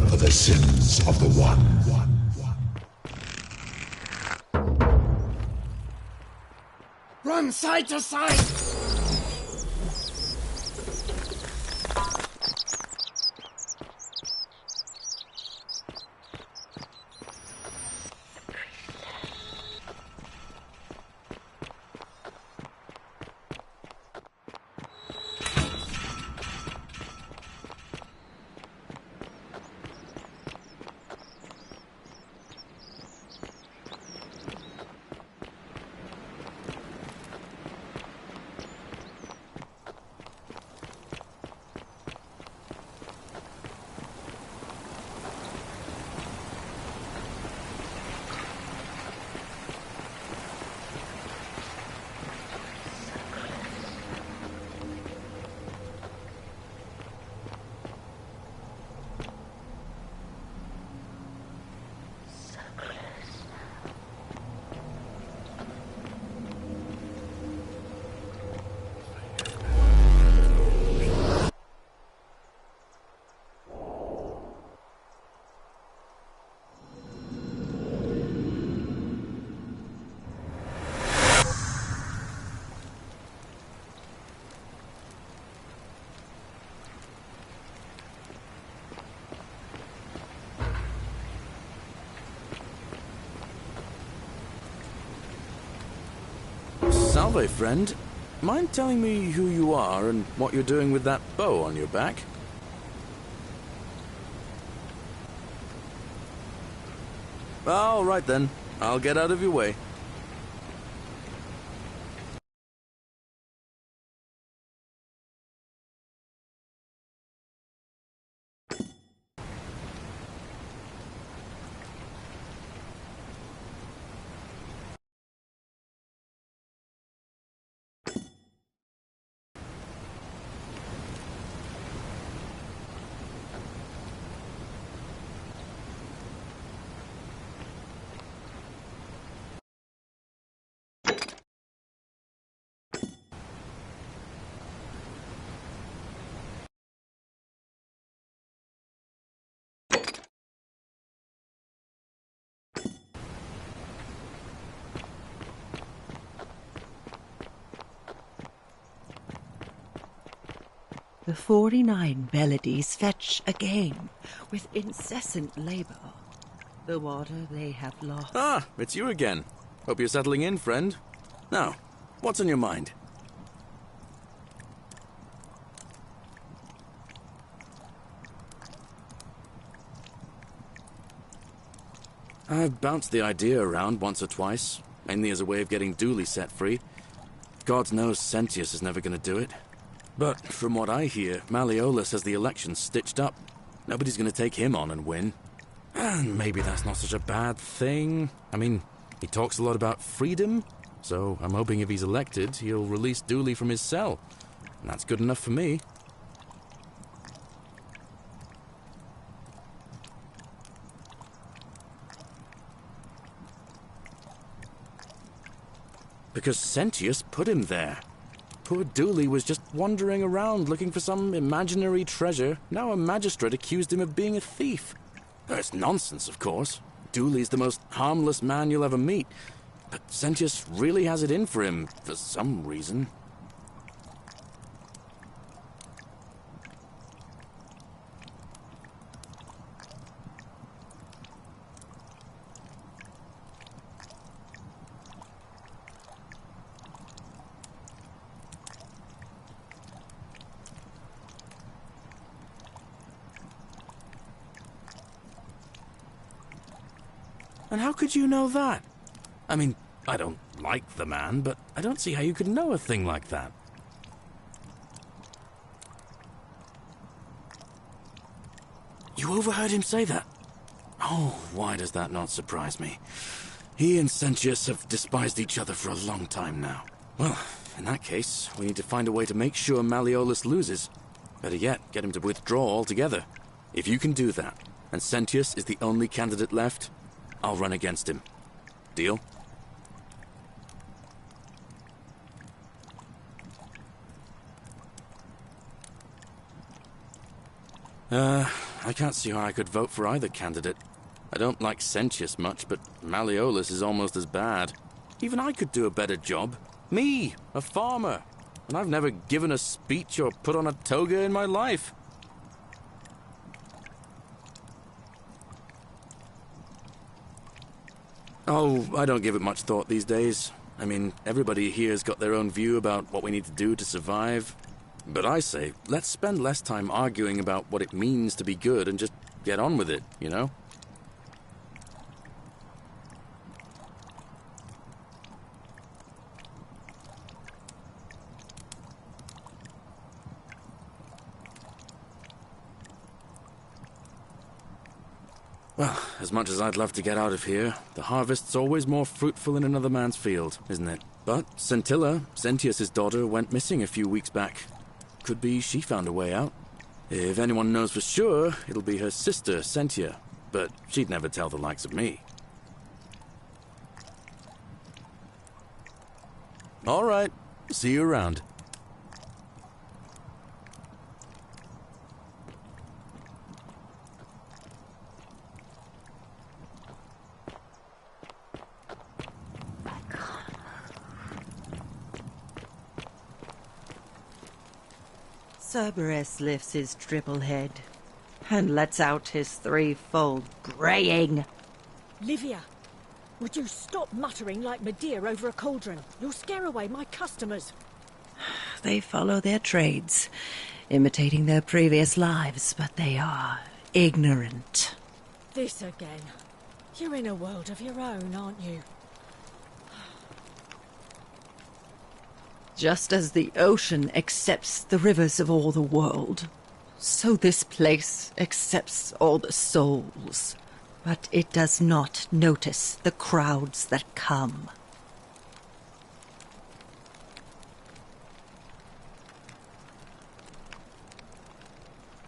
for the sins of the one. Run side to side! Salve, friend. Mind telling me who you are and what you're doing with that bow on your back? All right then. I'll get out of your way. The 49 melodies fetch again with incessant labor the water they have lost. Ah, it's you again. Hope you're settling in, friend. Now, what's on your mind? I've bounced the idea around once or twice, mainly as a way of getting Dooley set free. God knows Sentius is never going to do it. But from what I hear, Malleolus has the election stitched up. Nobody's going to take him on and win. And maybe that's not such a bad thing. I mean, he talks a lot about freedom, so I'm hoping if he's elected, he'll release Dooley from his cell. And that's good enough for me. Because Sentius put him there. Poor Dooley was just wandering around looking for some imaginary treasure. Now a magistrate accused him of being a thief. It's nonsense, of course. Dooley's the most harmless man you'll ever meet. But Sentius really has it in for him, for some reason. And how could you know that? I mean, I don't like the man, but I don't see how you could know a thing like that. You overheard him say that? Oh, why does that not surprise me? He and Sentius have despised each other for a long time now. Well, in that case, we need to find a way to make sure Malleolus loses. Better yet, get him to withdraw altogether. If you can do that, and Sentius is the only candidate left, I'll run against him. Deal? I can't see how I could vote for either candidate. I don't like Sentius much, but Malleolus is almost as bad. Even I could do a better job. Me, a farmer. And I've never given a speech or put on a toga in my life. Oh, I don't give it much thought these days. I mean, everybody here's got their own view about what we need to do to survive. But I say, let's spend less time arguing about what it means to be good and just get on with it, you know? Well, as much as I'd love to get out of here, the harvest's always more fruitful in another man's field, isn't it? But Scintilla, Sentius's daughter, went missing a few weeks back. Could be she found a way out. If anyone knows for sure, it'll be her sister, Sentia. But she'd never tell the likes of me. All right. See you around. Cerberus lifts his triple head and lets out his threefold braying. Livia, would you stop muttering like Medea over a cauldron? You'll scare away my customers. They follow their trades, imitating their previous lives, but they are ignorant. This again. You're in a world of your own, aren't you? Just as the ocean accepts the rivers of all the world, so this place accepts all the souls. But it does not notice the crowds that come.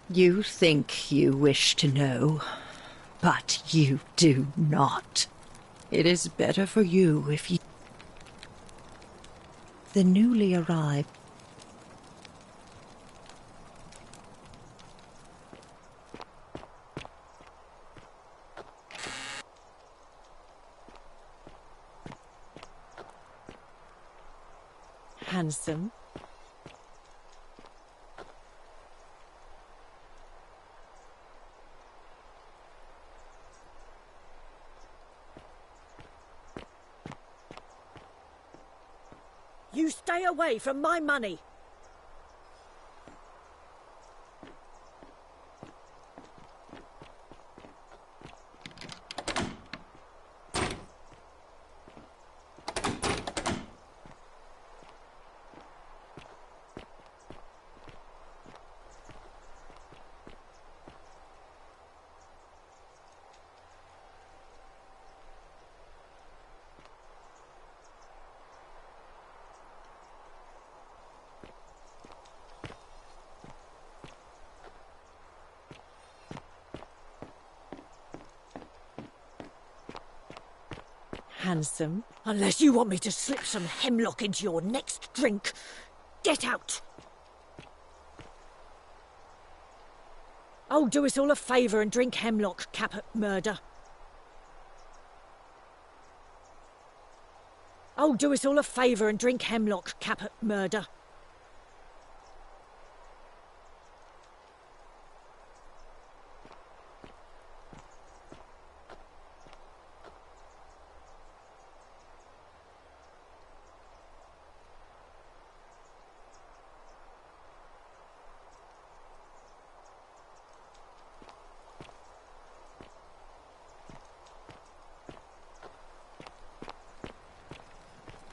You think you wish to know, but you do not. It is better for you if you... The newly arrived handsome. You stay away from my money. Handsome. Unless you want me to slip some hemlock into your next drink. Get out! Oh, do us all a favour and drink hemlock, Caput Murder. Oh, do us all a favour and drink hemlock, Caput Murder.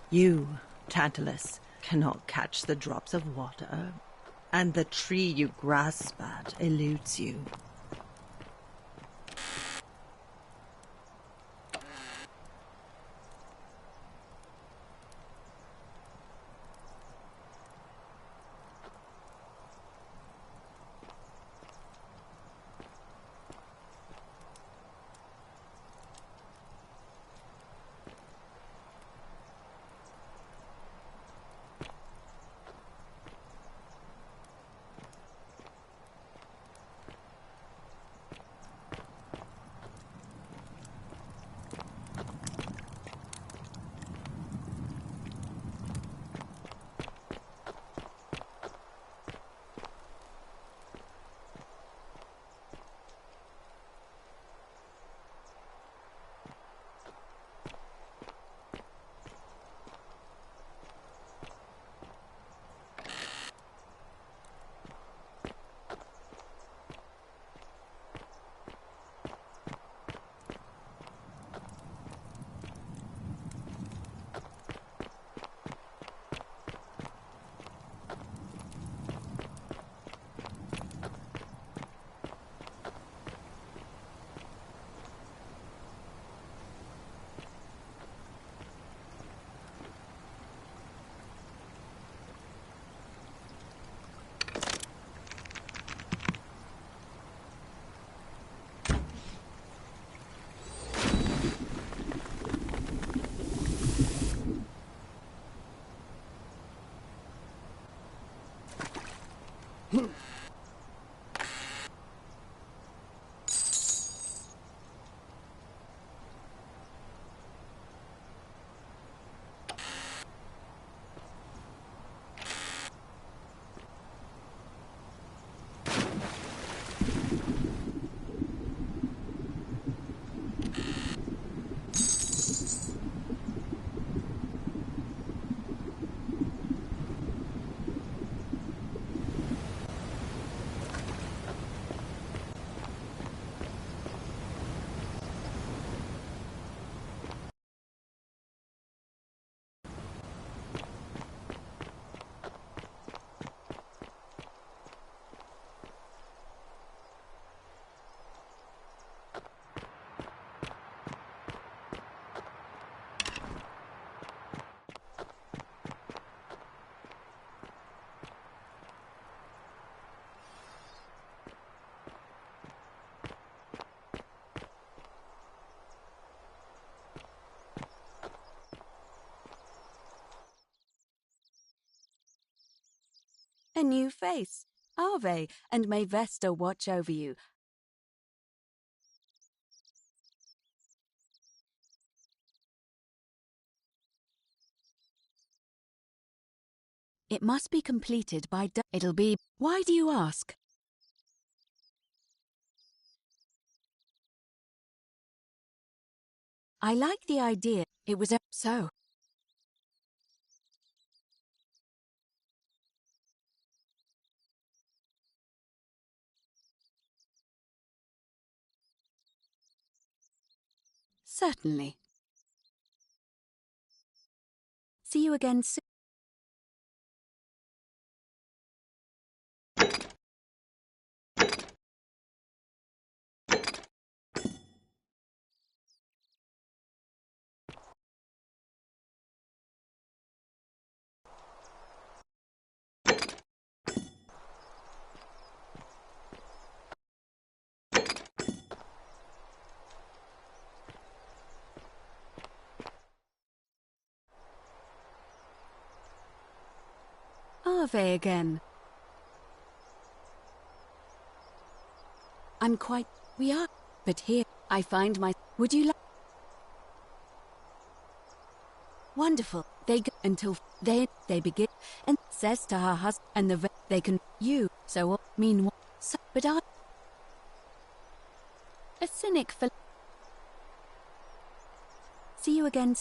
You, Tantalus, cannot catch the drops of water, and the tree you grasp at eludes you. A new face. Ave, and may Vesta watch over you. It must be completed by it'll be. Why do you ask? I like the idea. It was so. Certainly. See you again soon. Ave again. I'm quite... We are... But here, I find my... Would you like... Wonderful. They go until they begin, and says to her husband, and they can... You, so mean... So, but I... A cynic for... See you again.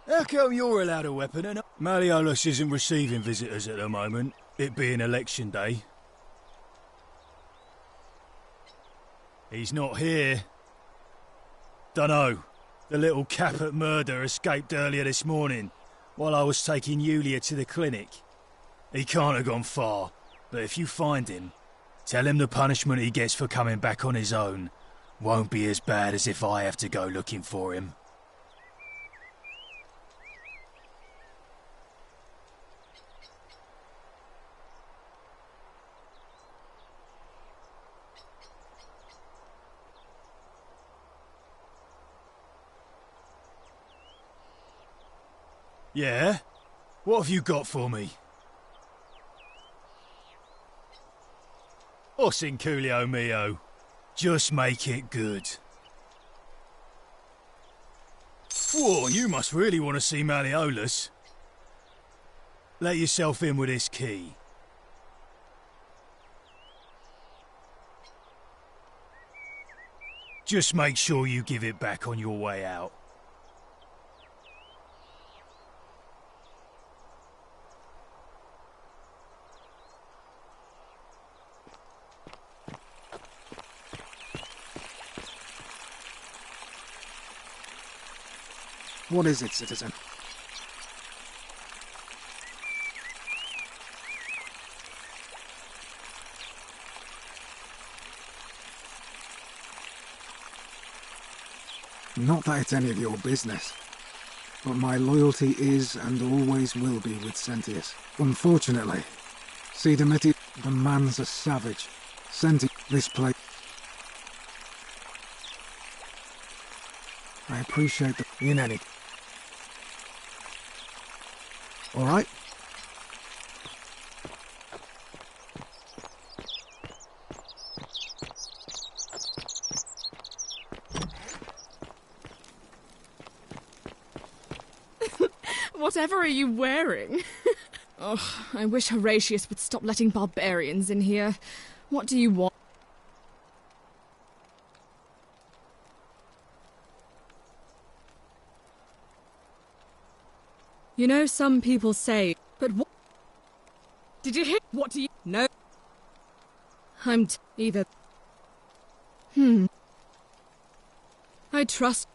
How come you're allowed a weapon and Malleolus isn't receiving visitors at the moment, it being election day? He's not here. Dunno. The little cap at murder escaped earlier this morning, while I was taking Yulia to the clinic. He can't have gone far, but if you find him, tell him the punishment he gets for coming back on his own won't be as bad as if I have to go looking for him. Yeah? What have you got for me? Ossinculio mio. Just make it good. Whoa, you must really want to see Malleolus. Let yourself in with this key. Just make sure you give it back on your way out. What is it, citizen? Not that it's any of your business, but my loyalty is and always will be with Sentius. Unfortunately, Sidamiti, the man's a savage. Sentius, this place... I appreciate the... in any... All right? Whatever are you wearing? Oh, I wish Horatius would stop letting barbarians in here. What do you want? You know, some people say, but what? Did you hear? What do you... No. I'm either... I trust...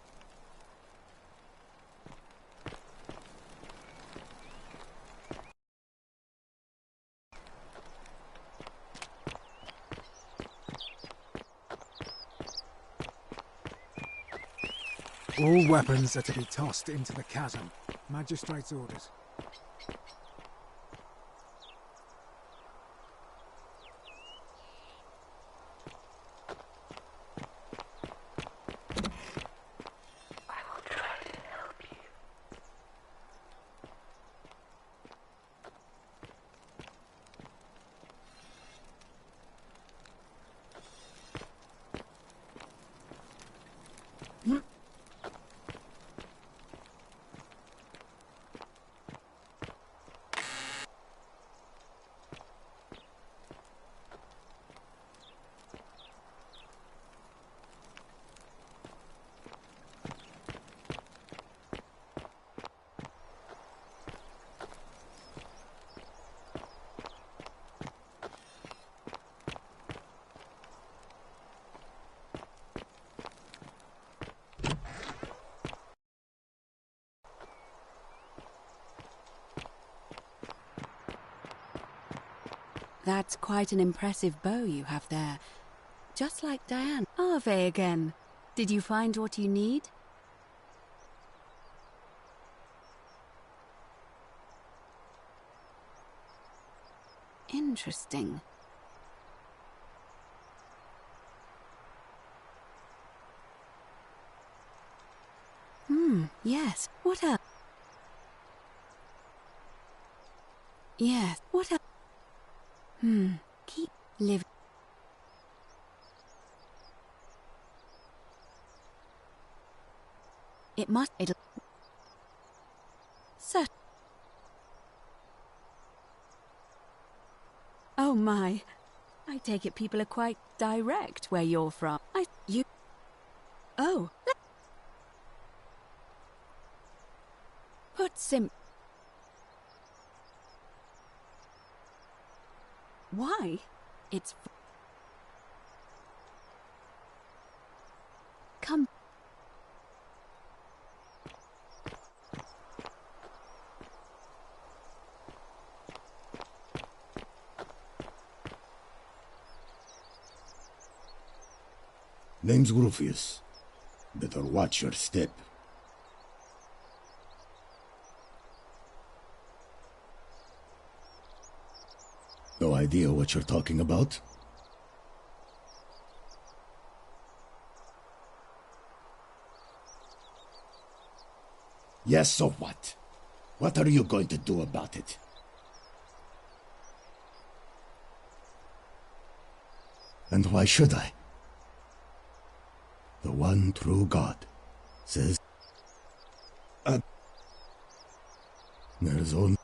All weapons are to be tossed into the chasm. Magistrate's orders. That's quite an impressive bow you have there. Just like Diane. Ave again. Did you find what you need? Interesting. Yes. What else? Yes. What else? Keep living. It'll... Cert... Oh my. I take it people are quite direct where you're from. Oh. Put Why? It's... Come... Name's Rufius. Better watch your step. No idea what you're talking about? Yes, so what? What are you going to do about it? And why should I? The one true God says... there's only...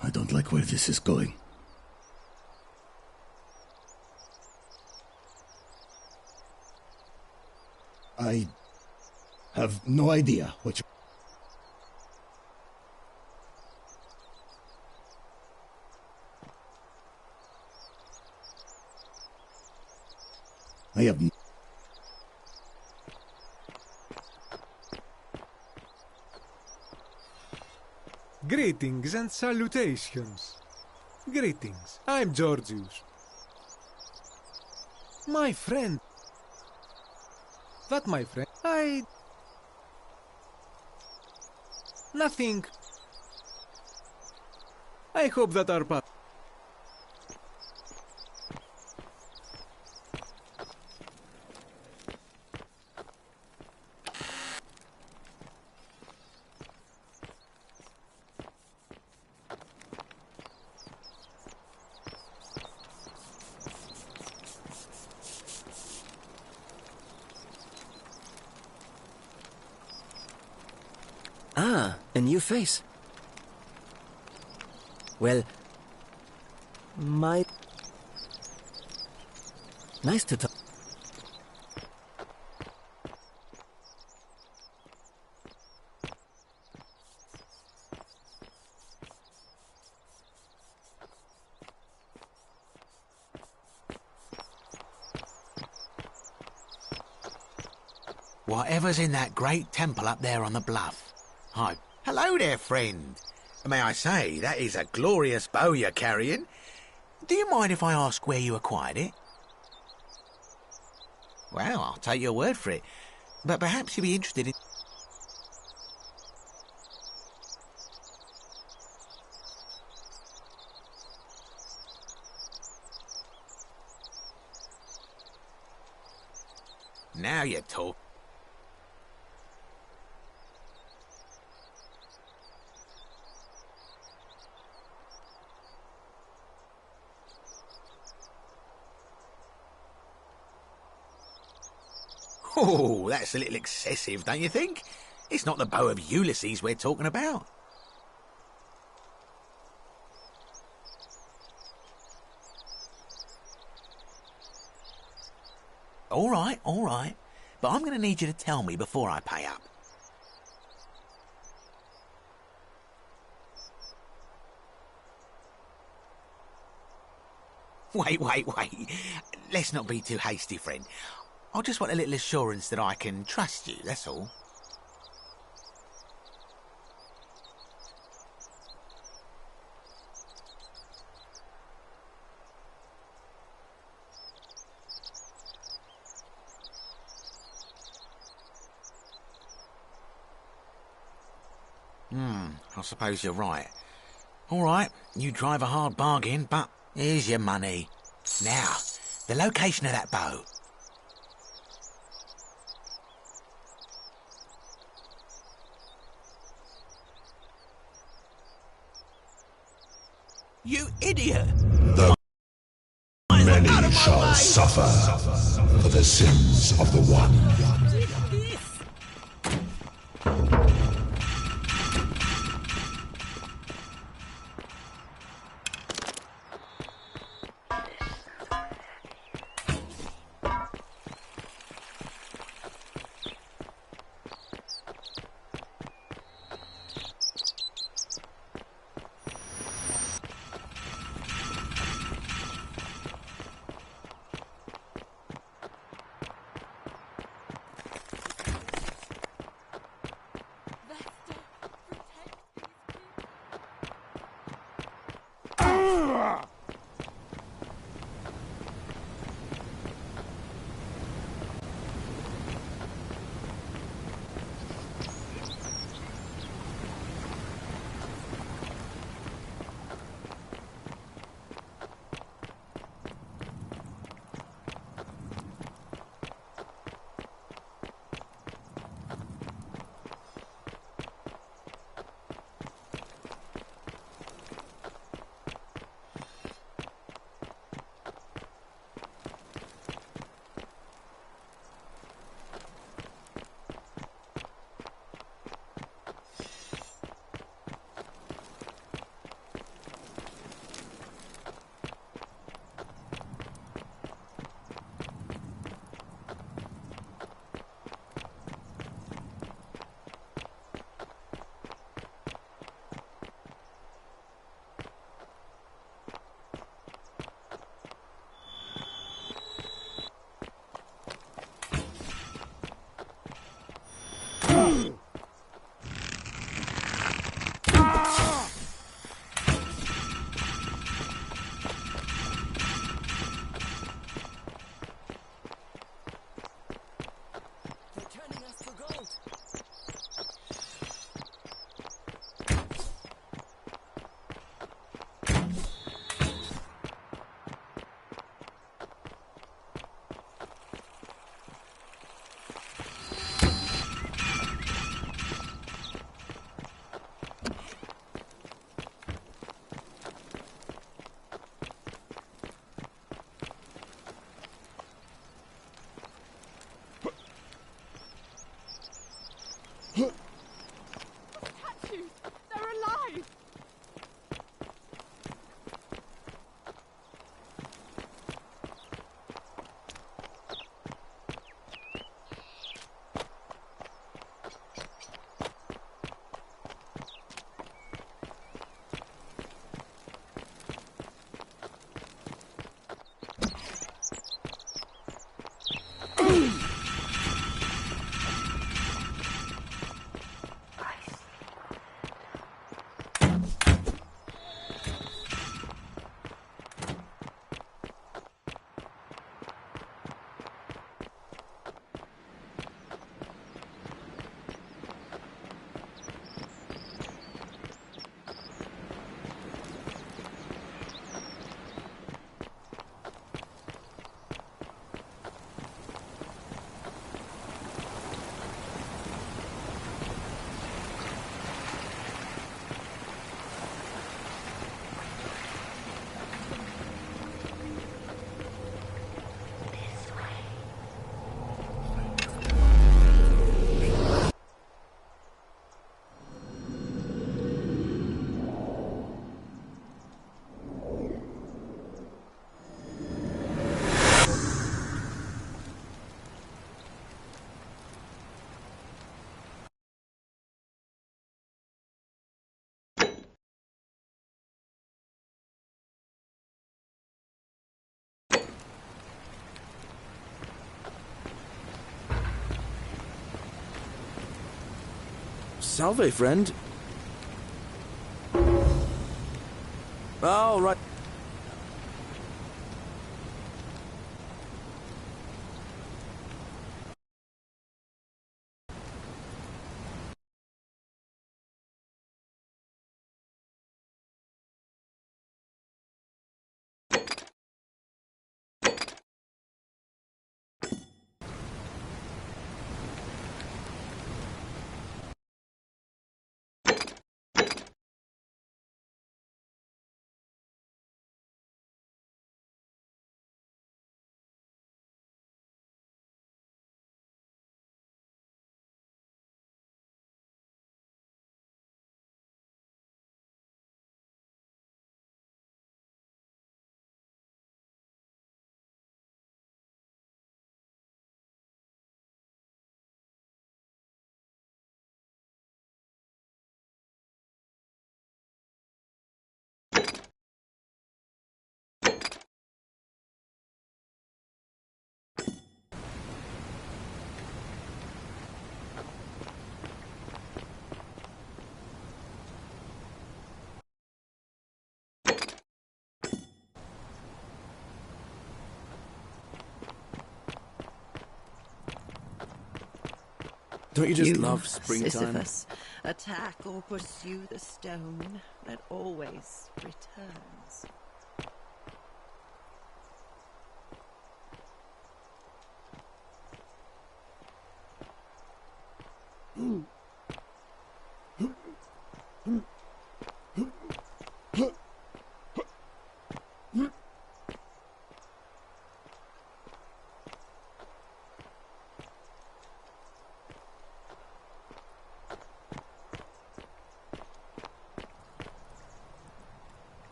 I don't like where this is going. I have no idea what I have... Greetings and salutations. Greetings. I'm Georgius. My friend. That my friend. Nothing. I hope that our path... Ah, a new face. Well, nice to talk. Whatever's in that great temple up there on the bluff. Hi. Hello there, friend. May I say, that is a glorious bow you're carrying. Do you mind if I ask where you acquired it? Well, I'll take your word for it. But perhaps you'd be interested in... Now you talk. Oh, that's a little excessive, don't you think? It's not the bow of Ulysses we're talking about. All right. But I'm going to need you to tell me before I pay up. Wait. let's not be too hasty, friend. I just want a little assurance that I can trust you, that's all. I suppose you're right. All right, you drive a hard bargain, but here's your money. Now, the location of that bow. You idiot! The many shall suffer for the sins of the one. Salve, friend. All right. Don't you just love springtime? Sisyphus, attack or pursue the stone that always returns.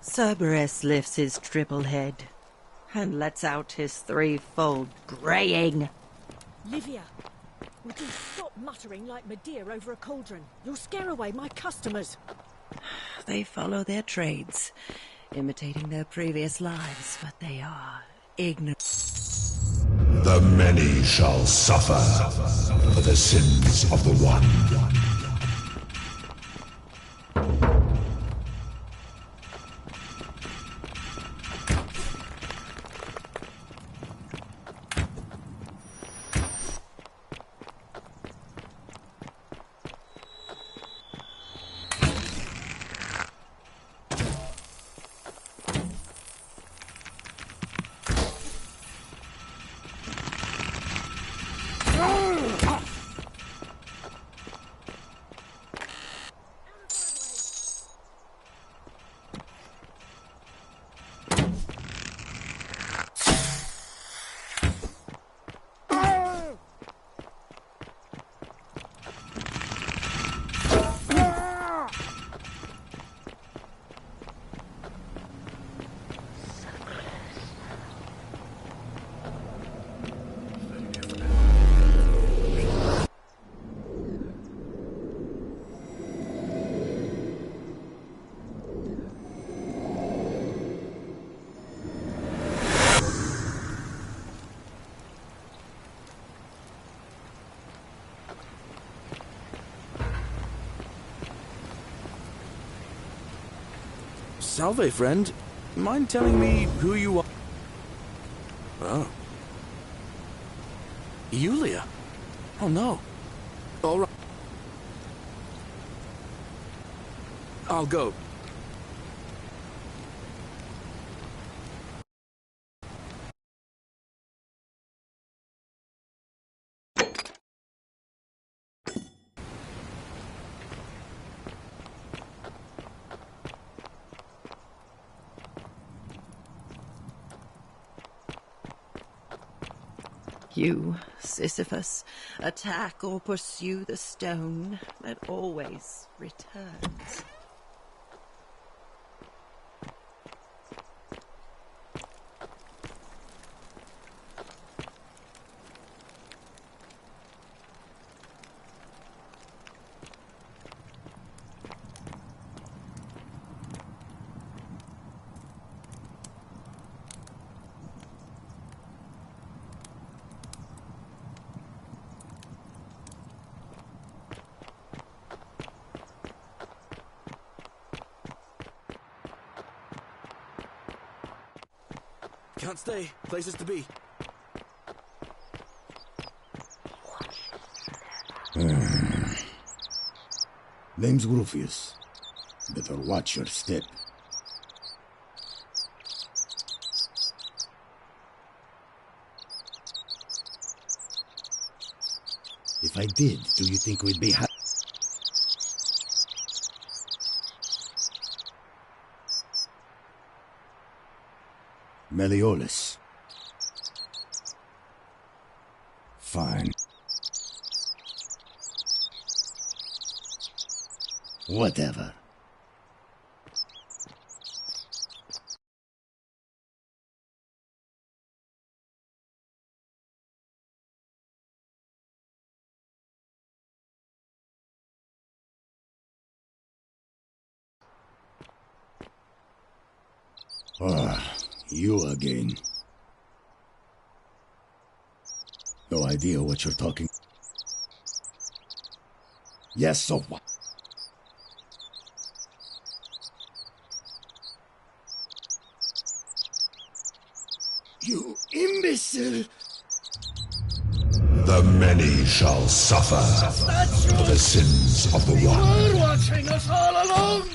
Cerberus lifts his triple head and lets out his threefold braying. Livia, would you stop muttering like Medea over a cauldron? You'll scare away my customers. They follow their trades, imitating their previous lives, but they are ignorant. The many shall suffer for the sins of the one. Salve, friend. Mind telling me who you are? Oh. Yulia? Oh, no. All right. I'll go. You, Sisyphus, attack or pursue the stone that always returns. Can't stay. Places to be. Name's Rufius. Better watch your step. If I did, do you think we'd be happy? Meliodas. Fine. Whatever. Ah, you again. No idea what you're talking. Yes, so what? You imbecile! The many shall suffer for the sins of the one. You were watching us all along!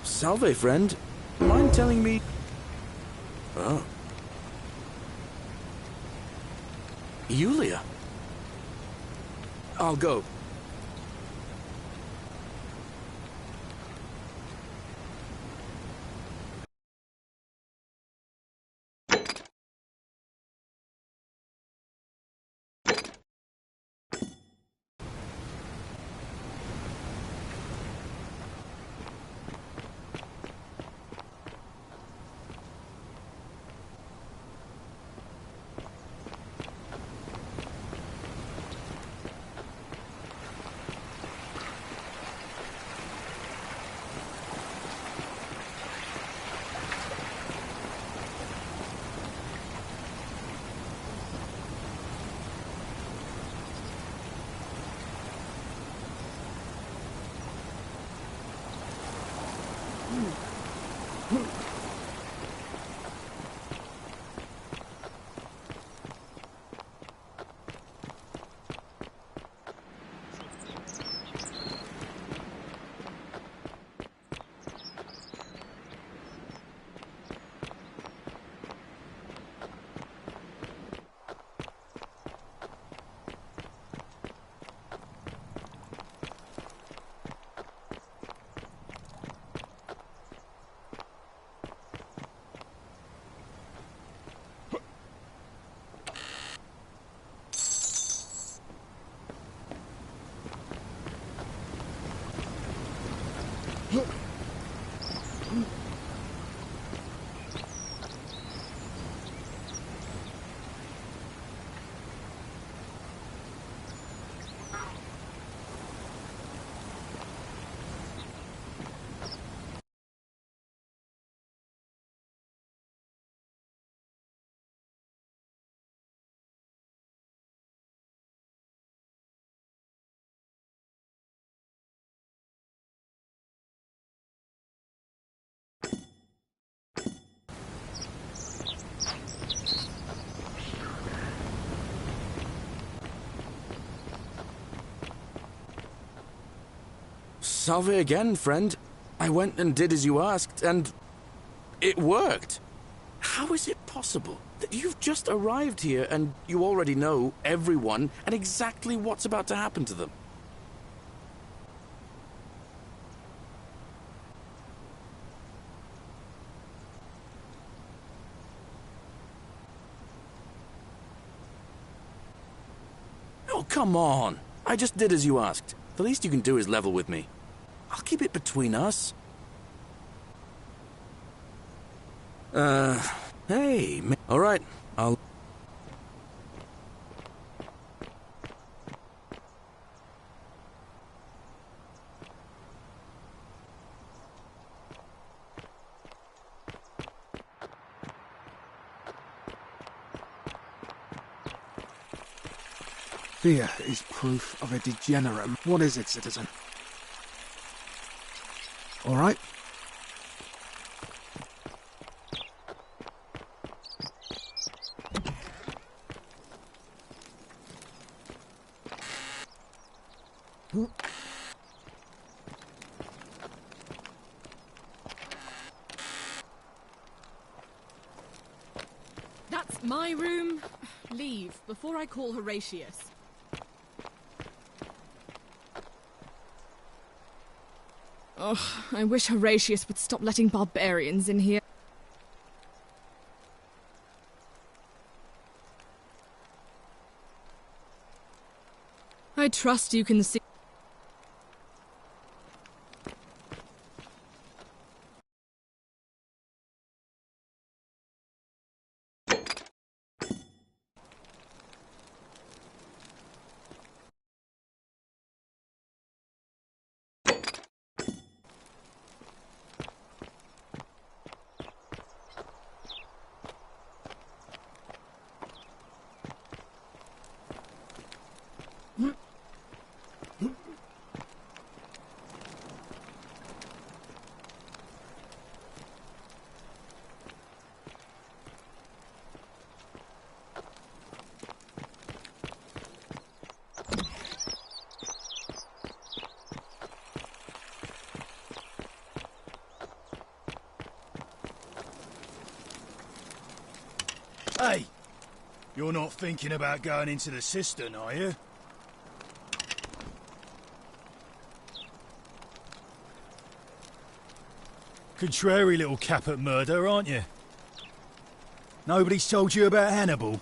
Salve, friend. Mind telling me... Oh. Yulia. I'll go. Salve again, friend. I went and did as you asked, and it worked. How is it possible that you've just arrived here and you already know everyone and exactly what's about to happen to them? Oh, come on. I just did as you asked. The least you can do is level with me. I'll keep it between us. Hey, all right, I'll... Fear is proof of a degenerate. What is it, citizen? All right. That's my room. Leave before I call Horatius. Oh, I wish Horatius would stop letting barbarians in here. I trust you can see... Hey! You're not thinking about going into the cistern, are you? Contrary little cap at murder, aren't you? Nobody's told you about Hannibal?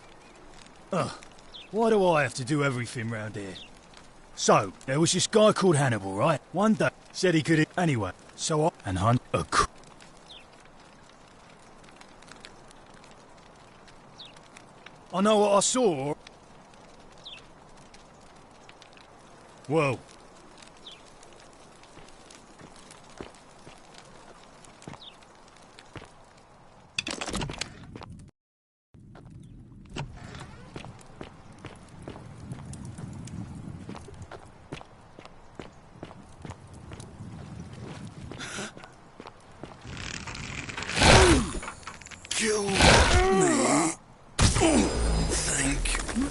Ugh, why do I have to do everything round here? So, there was this guy called Hannibal, right? One day, said he could... Anyway, so I... and hunt a... I know what I saw. Well. Kill me. Thank you.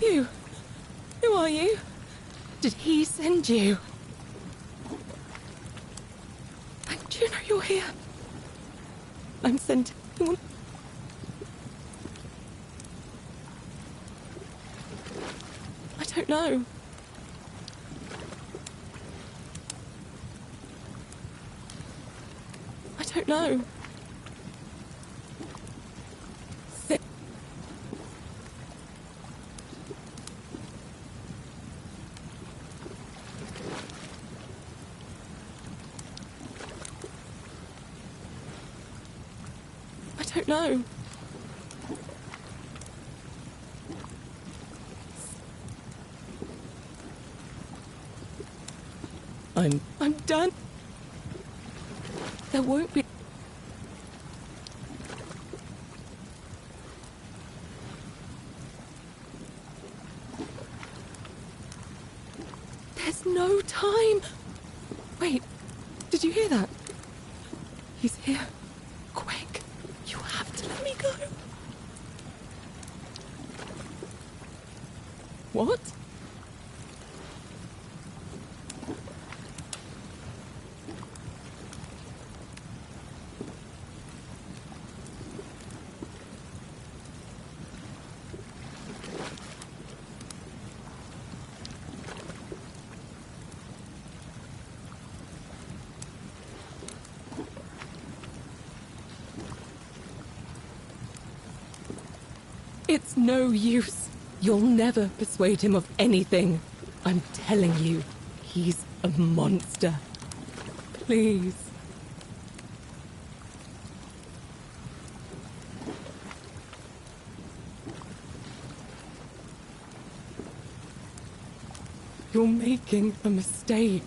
You? Who are you? Did he send you? And Juno, you're here. I'm sent. I don't know. I don't know. I don't know. I'm done. There won't be. There's no time. Wait, did you hear that? He's here. Quick, you have to let me go. What? It's no use. You'll never persuade him of anything. I'm telling you, he's a monster. Please. You're making a mistake.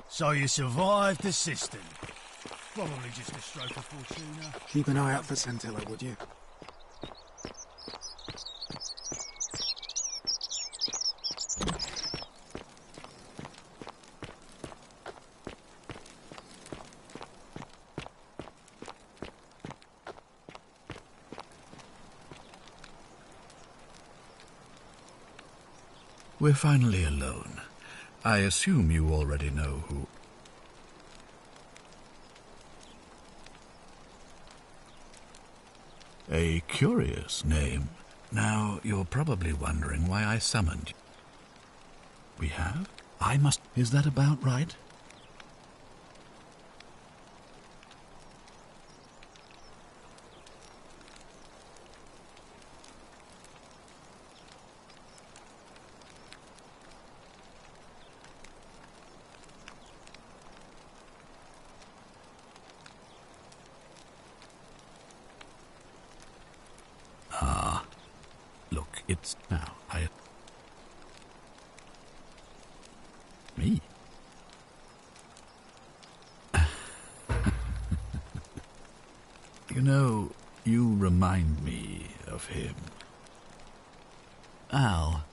So you survived the system. Probably just a stroke of fortuna. Keep an eye out for Scintilla, would you? We're finally alone. I assume you already know who... A curious name. Now, you're probably wondering why I summoned you. We have? I must... Is that about right? Look, it's now. Me? You know, you remind me of him. Al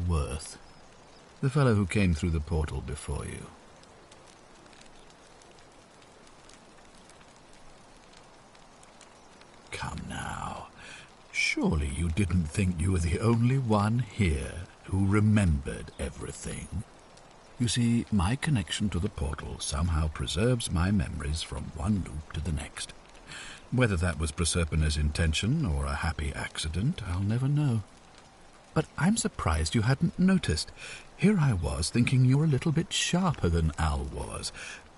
Worth. The fellow who came through the portal before you. Come now. Surely you didn't think you were the only one here who remembered everything. You see, my connection to the portal somehow preserves my memories from one loop to the next. Whether that was Proserpina's intention or a happy accident, I'll never know. But I'm surprised you hadn't noticed. Here I was thinking you're a little bit sharper than Al was.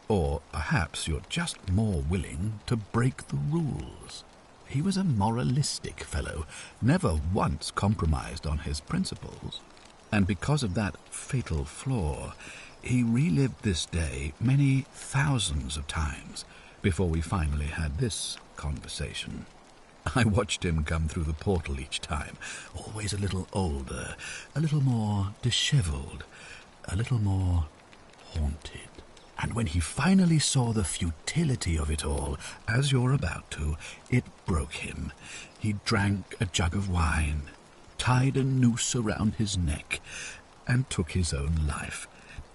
Or perhaps you're just more willing to break the rules. He was a moralistic fellow, never once compromised on his principles. And because of that fatal flaw, he relived this day many thousands of times before we finally had this conversation. I watched him come through the portal each time, always a little older, a little more dishevelled, a little more haunted. And when he finally saw the futility of it all, as you're about to, it broke him. He drank a jug of wine, tied a noose around his neck, and took his own life,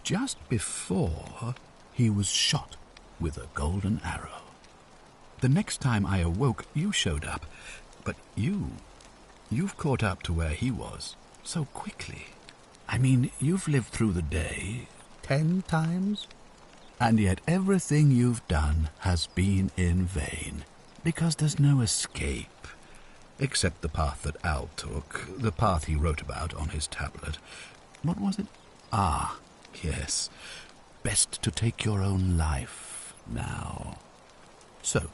just before he was shot with a golden arrow. The next time I awoke, you showed up, but you've caught up to where he was so quickly. I mean, you've lived through the day 10 times, and yet everything you've done has been in vain, because there's no escape, except the path that Al took, the path he wrote about on his tablet. What was it? Ah, yes. Best to take your own life now. So,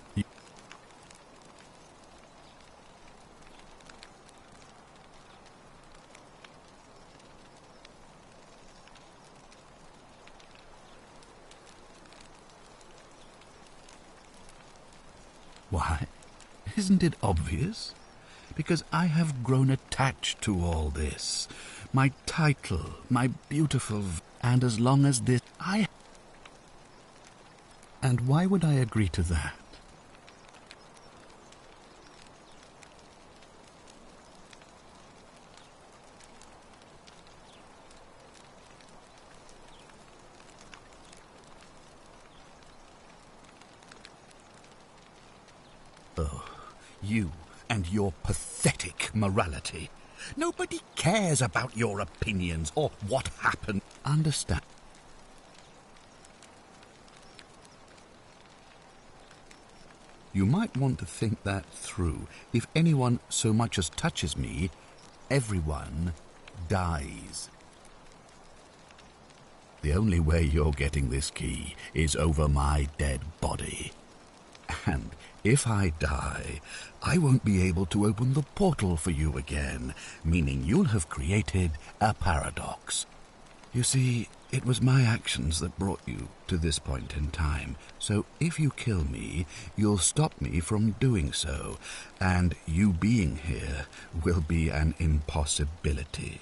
why, isn't it obvious? Because I have grown attached to all this. My title, my beautiful... And as long as this... And why would I agree to that? Oh, you and your pathetic morality. Nobody cares about your opinions or what happened. Understand? You might want to think that through. If anyone so much as touches me, everyone dies. The only way you're getting this key is over my dead body. And if I die, I won't be able to open the portal for you again, meaning you'll have created a paradox. You see, it was my actions that brought you to this point in time, so if you kill me, you'll stop me from doing so, and you being here will be an impossibility.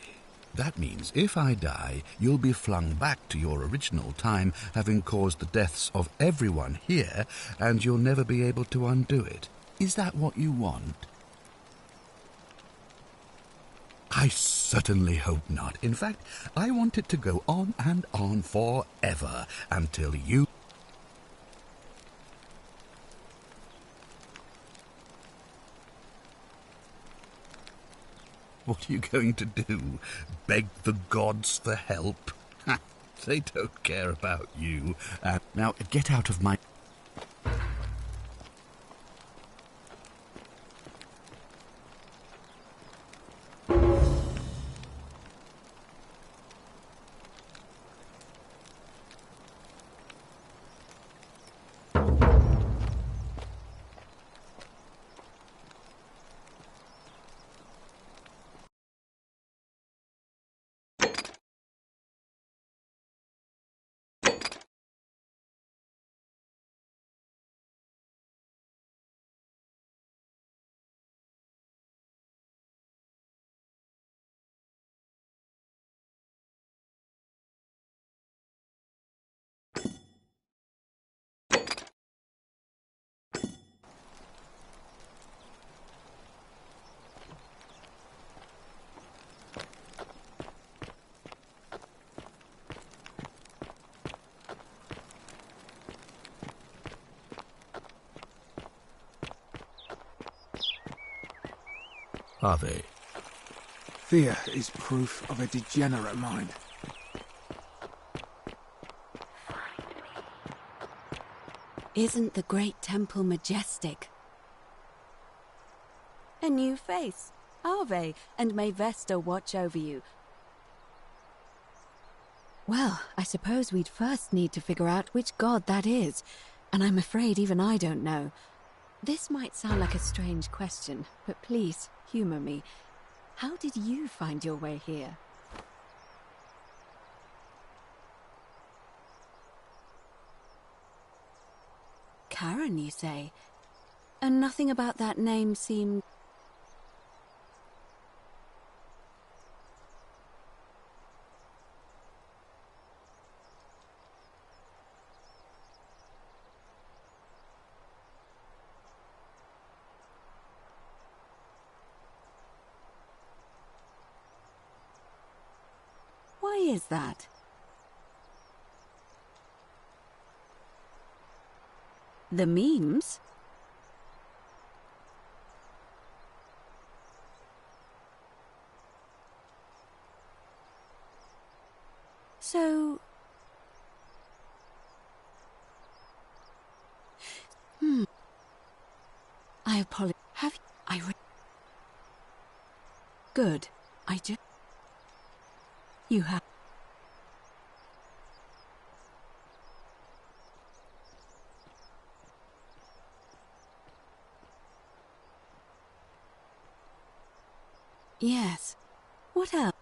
That means if I die, you'll be flung back to your original time, having caused the deaths of everyone here, and you'll never be able to undo it. Is that what you want? I certainly hope not. In fact, I want it to go on and on forever, until you... What are you going to do? Beg the gods for help? They don't care about you. Now, get out of my... Are they? Fear is proof of a degenerate mind. Isn't the great temple majestic? A new face. Ave, and may Vesta watch over you. Well, I suppose we'd first need to figure out which god that is, and I'm afraid even I don't know. This might sound like a strange question, but please, humor me. How did you find your way here? Karen, you say? And nothing about that name seemed... Why is that? The memes? So... I apologize. Have I Good. I just... You have... Yes. What else?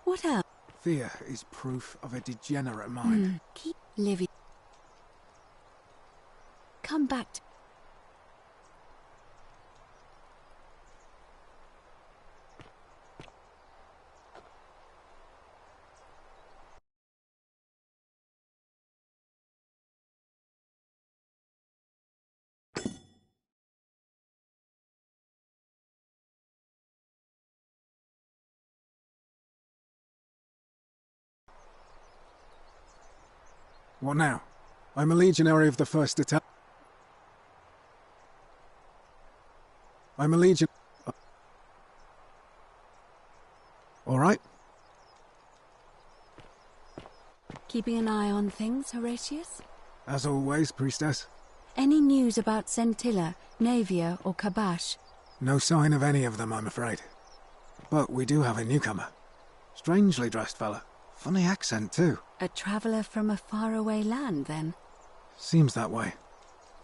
What else? Fear is proof of a degenerate mind. Keep living. Come back to... What now? I'm a legionary of the first attack. I'm a legion... All right. Keeping an eye on things, Horatius? As always, priestess. Any news about Scintilla, Navia, or Kabash? No sign of any of them, I'm afraid. But we do have a newcomer. Strangely dressed fella. Funny accent, too. A traveller from a faraway land, then? Seems that way.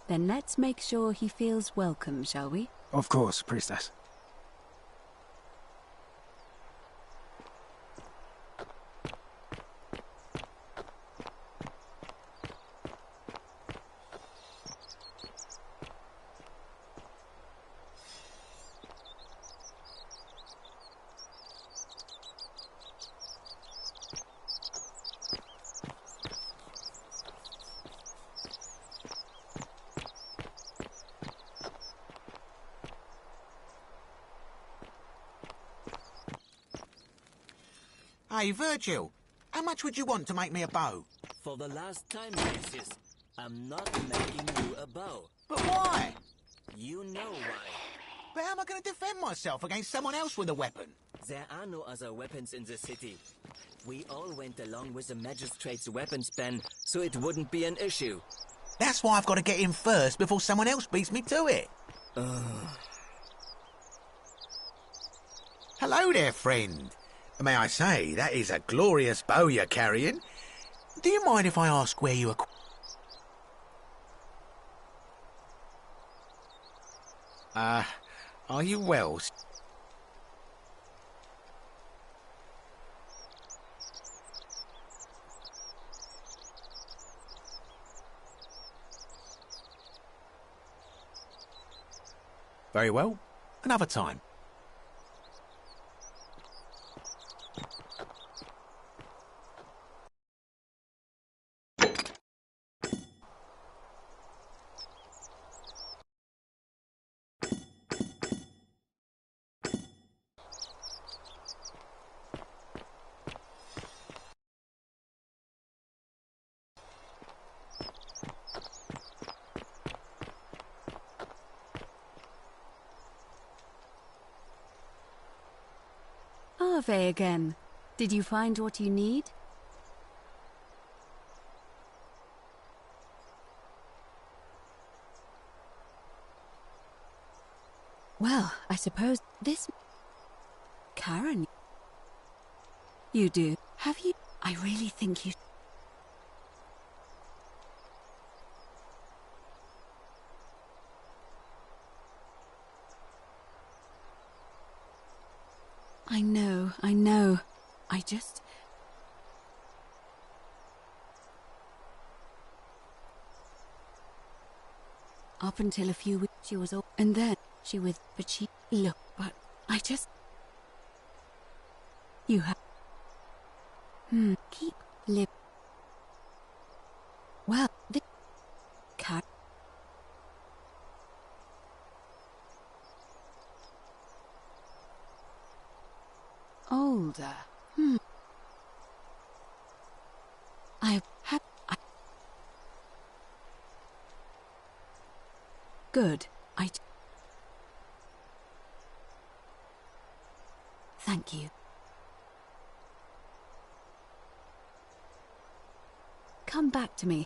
Then let's make sure he feels welcome, shall we? Of course, priestess. Hey, Virgil, how much would you want to make me a bow? For the last time, Lucius, I'm not making you a bow. But why? You know why. But how am I going to defend myself against someone else with a weapon? There are no other weapons in the city. We all went along with the magistrate's weapons ban, so it wouldn't be an issue. That's why I've got to get in first before someone else beats me to it. Hello there, friend. May I say, that is a glorious bow you're carrying. Do you mind if I ask where you are you well? Very well. Another time. Salve again. Did you find what you need? Well, I suppose this... Karen? You do? Have you? I really think you... I know. I just... Up until a few weeks she was old, and then she was... But she... Look, but I just... You have... Keep... Lip... Well, the... Cat... Older. I have... Good. Thank you. Come back to me.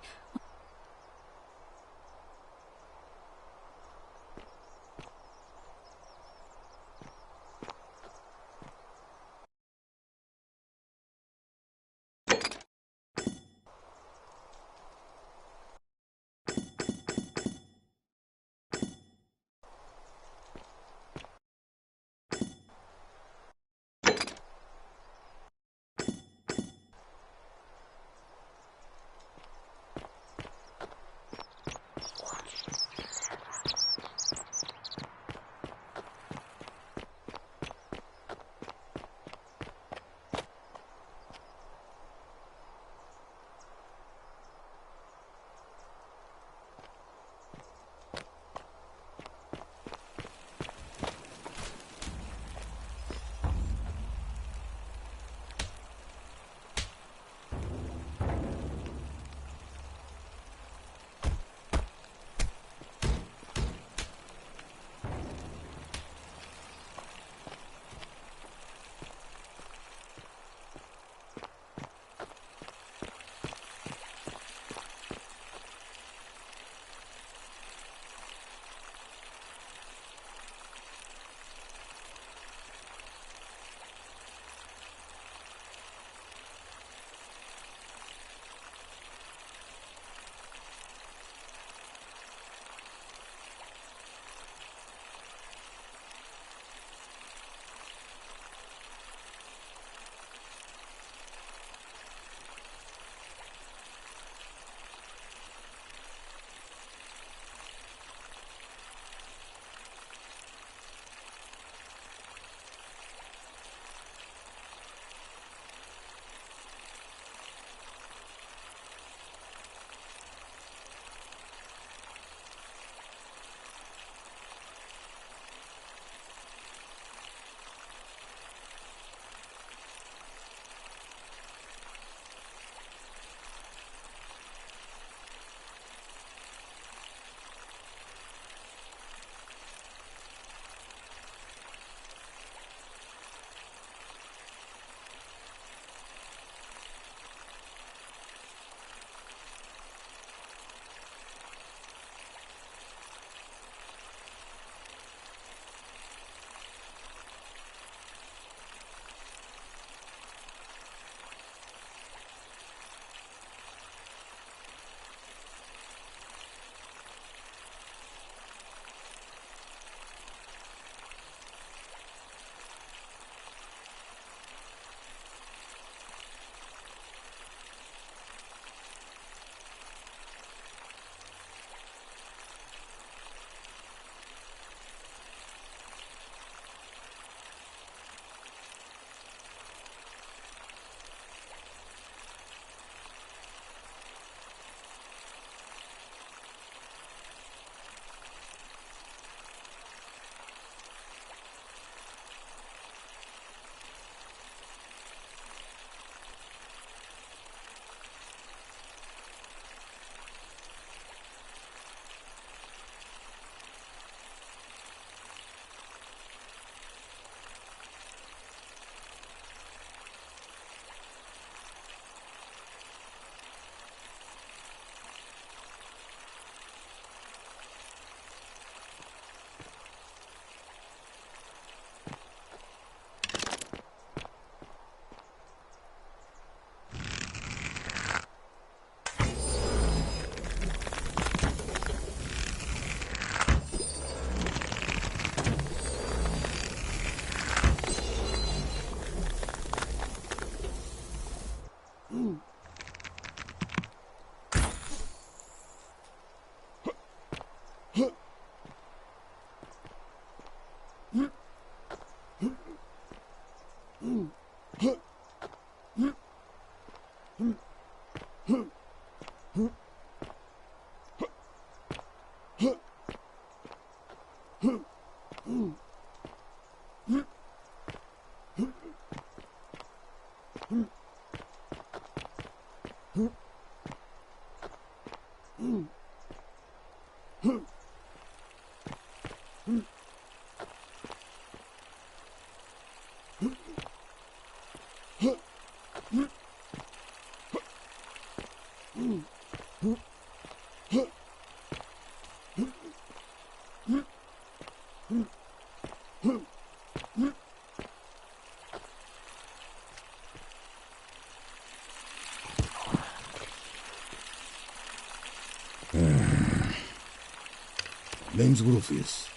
Name's Rufius.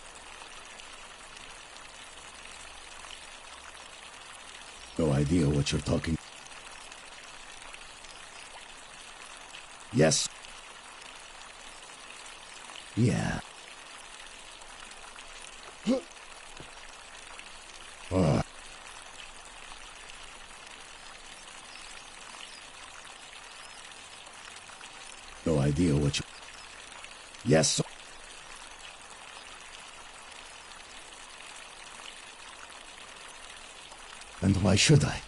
No idea what you're talking. Yes. Yeah. No idea what you... Yes. And why should I?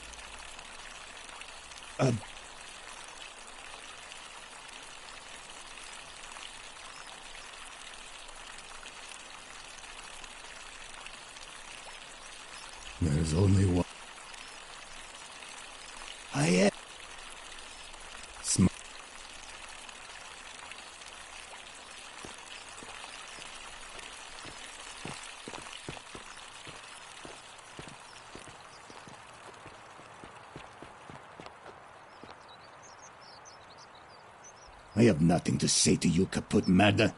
There's only one. I am... I have nothing to say to you, kaput merda.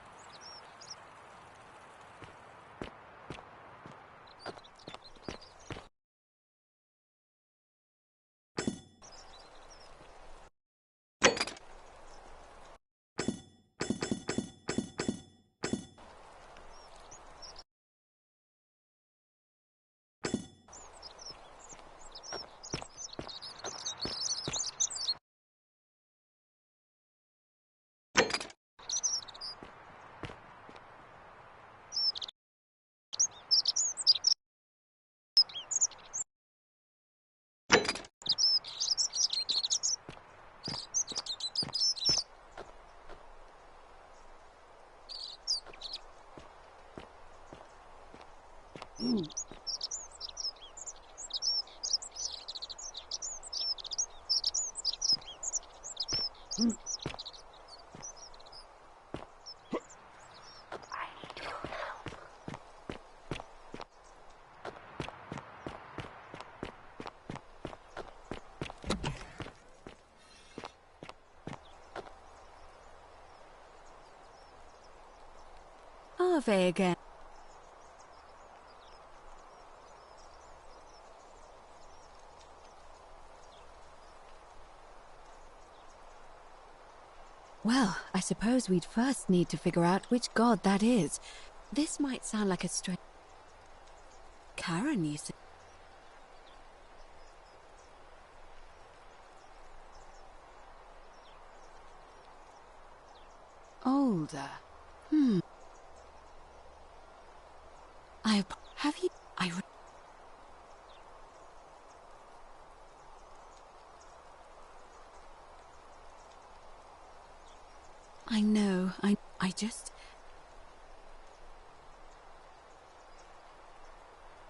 Ave again. Well, I suppose we'd first need to figure out which god that is. This might sound like a strange... Karen, you say? Older. Have you... I know, I just...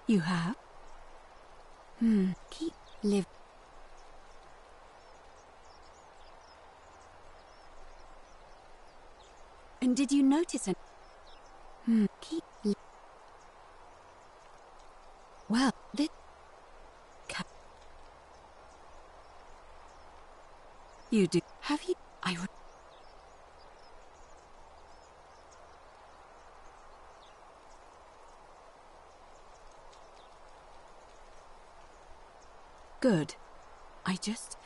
You have? Keep live... And did you notice an... Keep... Well, this... You do... Have you... Good. I just...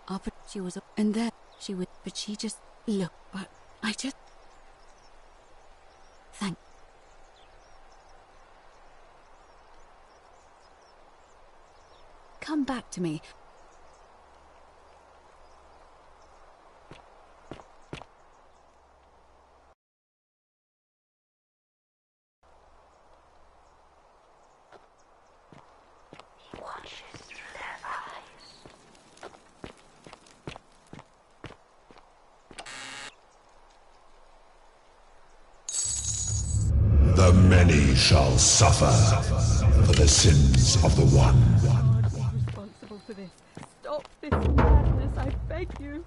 But she was... And there she would... But she just... Look, but I just... Thank... Come back to me. many shall suffer for the sins of the one. God, you're responsible for this. Stop this madness, I beg you.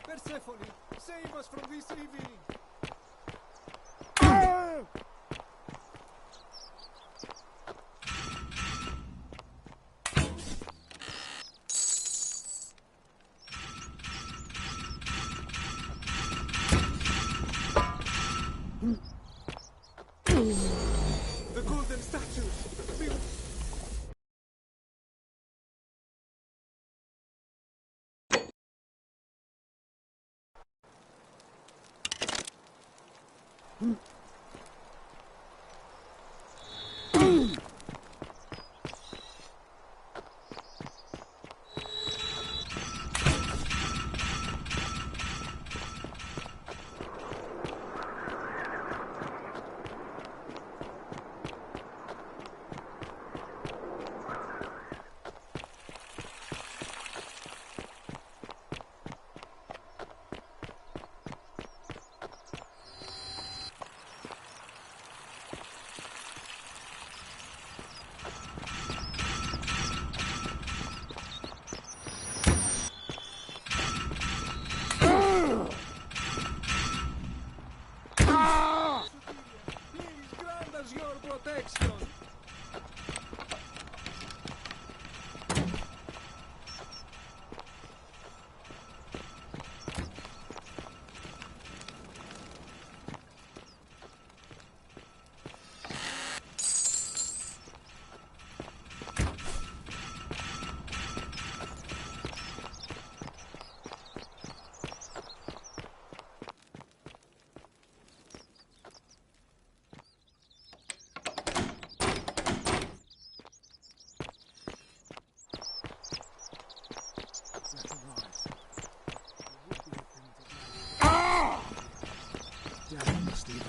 Persephone, save us from this evil! The golden statues!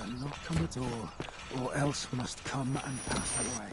better not come at all, or else must come and pass away.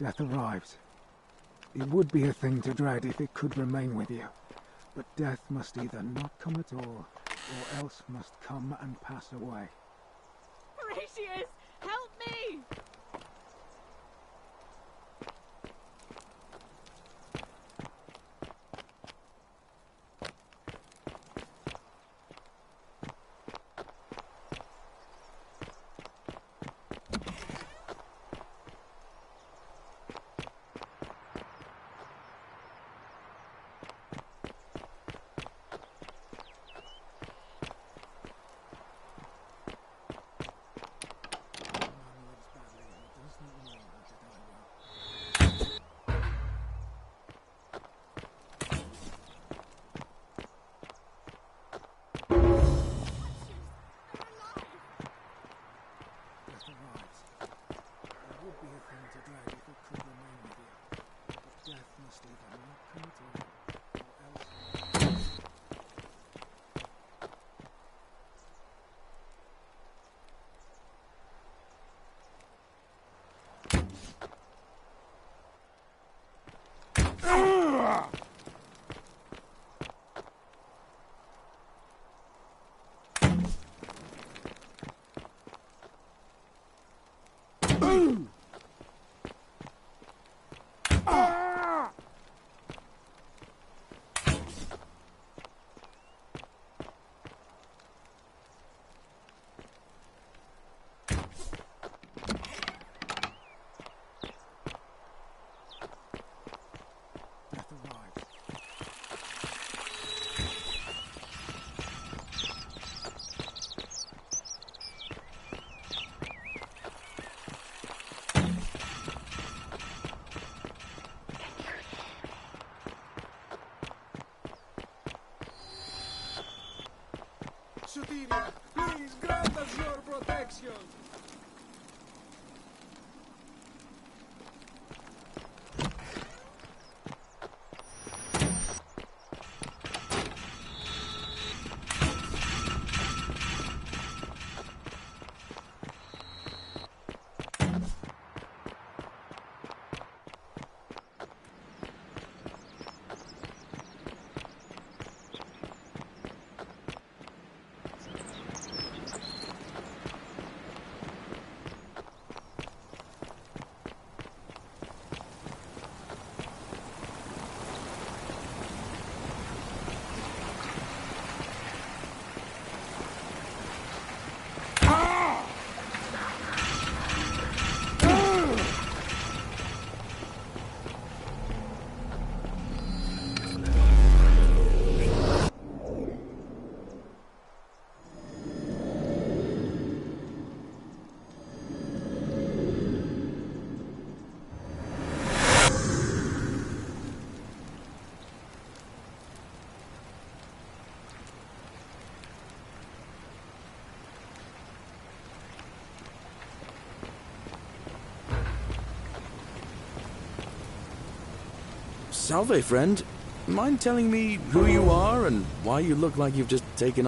Death arrives. It would be a thing to dread if it could remain with you. But death must either not come at all, or else must come and pass away. Horatius, help me! Sotiria, please grant us your protection. Salve, friend. Mind telling me who you are and why you look like you've just taken...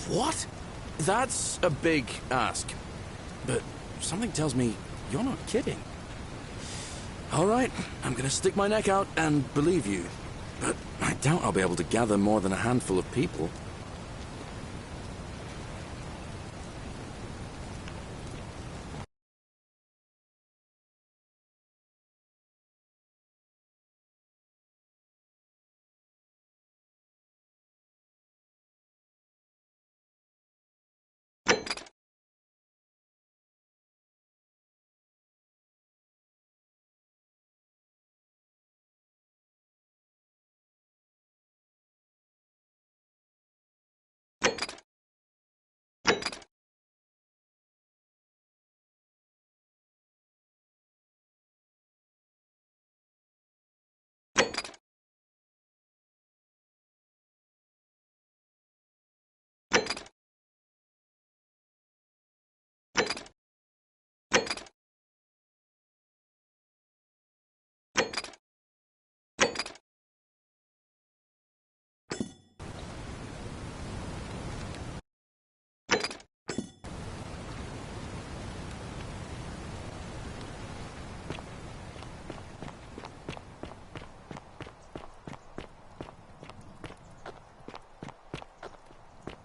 What? That's a big ask. But something tells me you're not kidding. All right, I'm gonna stick my neck out and believe you. But I doubt I'll be able to gather more than a handful of people.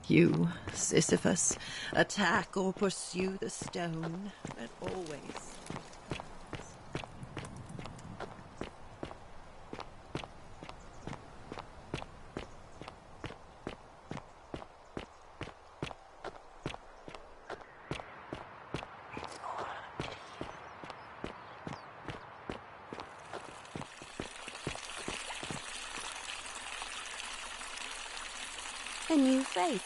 You, Sisyphus, attack or pursue the stone, but always... A new fate,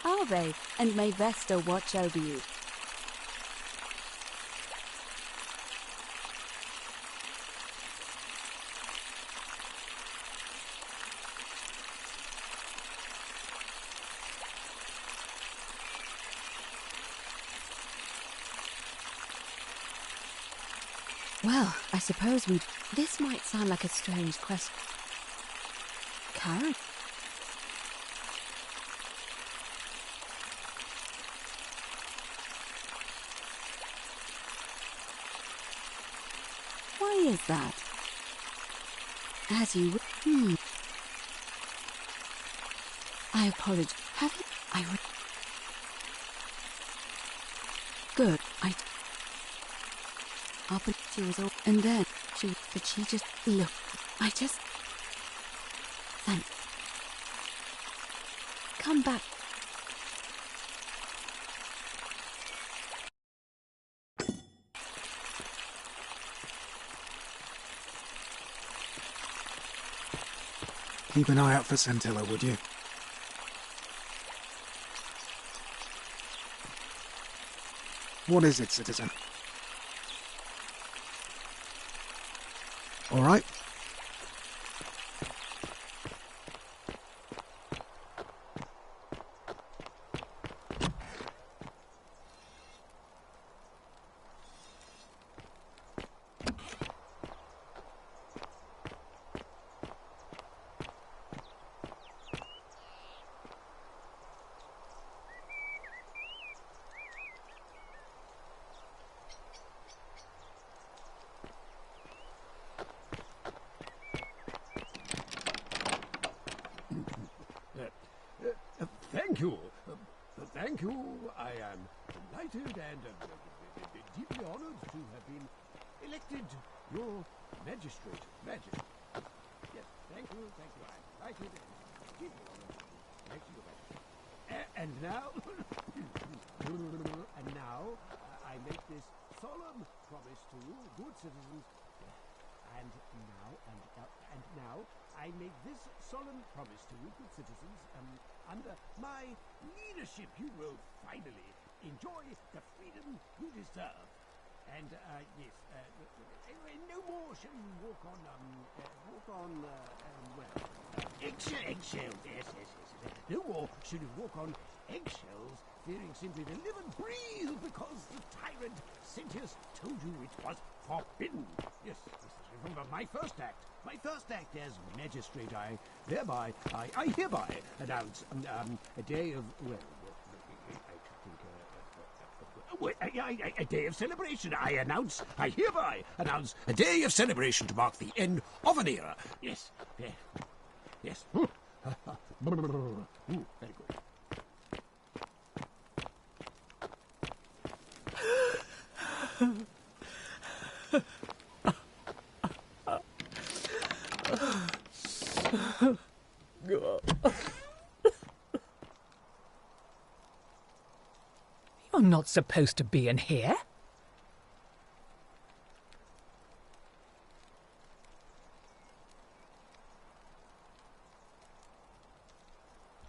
are they? And may Vesta watch over you. Well, I suppose we... This might sound like a strange question. Karen? Why is that? As you... I apologize. Have you... I would... Good. But she was all... And then but she just... Look. I just... Thanks. Come back. Keep an eye out for Scintilla, would you? What is it, citizen? All right. Thank you. Thank you. I am delighted and deeply honored to have been elected your magistrate. Yes, thank you. I'm delighted and deeply honored to be elected your magistrate. And now, I make this solemn promise to you, good citizens. And now, I make this solemn promise to you, good citizens, under my leadership, you will finally enjoy the freedom you deserve. And, yes, anyway, no more shall you walk on, eggshells, yes. No more shall you walk on eggshells, fearing simply to live and breathe because the tyrant Sentius told you it was forbidden. Yes, remember my first act as magistrate. I hereby announce a day of, a day of celebration. I hereby announce a day of celebration to mark the end of an era. Yes. Very good. You're not supposed to be in here.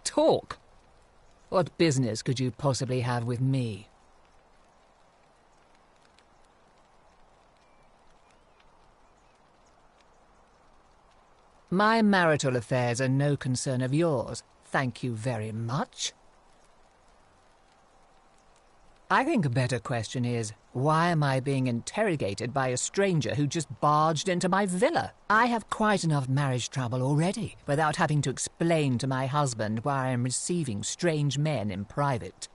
Talk. What business could you possibly have with me? My marital affairs are no concern of yours. Thank you very much. I think a better question is, why am I being interrogated by a stranger who just barged into my villa? I have quite enough marriage trouble already, without having to explain to my husband why I am receiving strange men in private.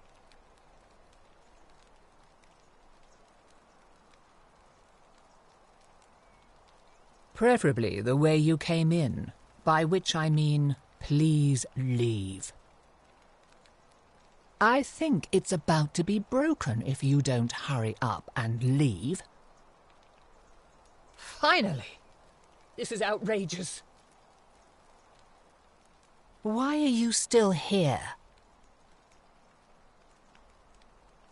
Preferably the way you came in, by which I mean, please leave. I think it's about to be broken if you don't hurry up and leave. Finally! This is outrageous. Why are you still here?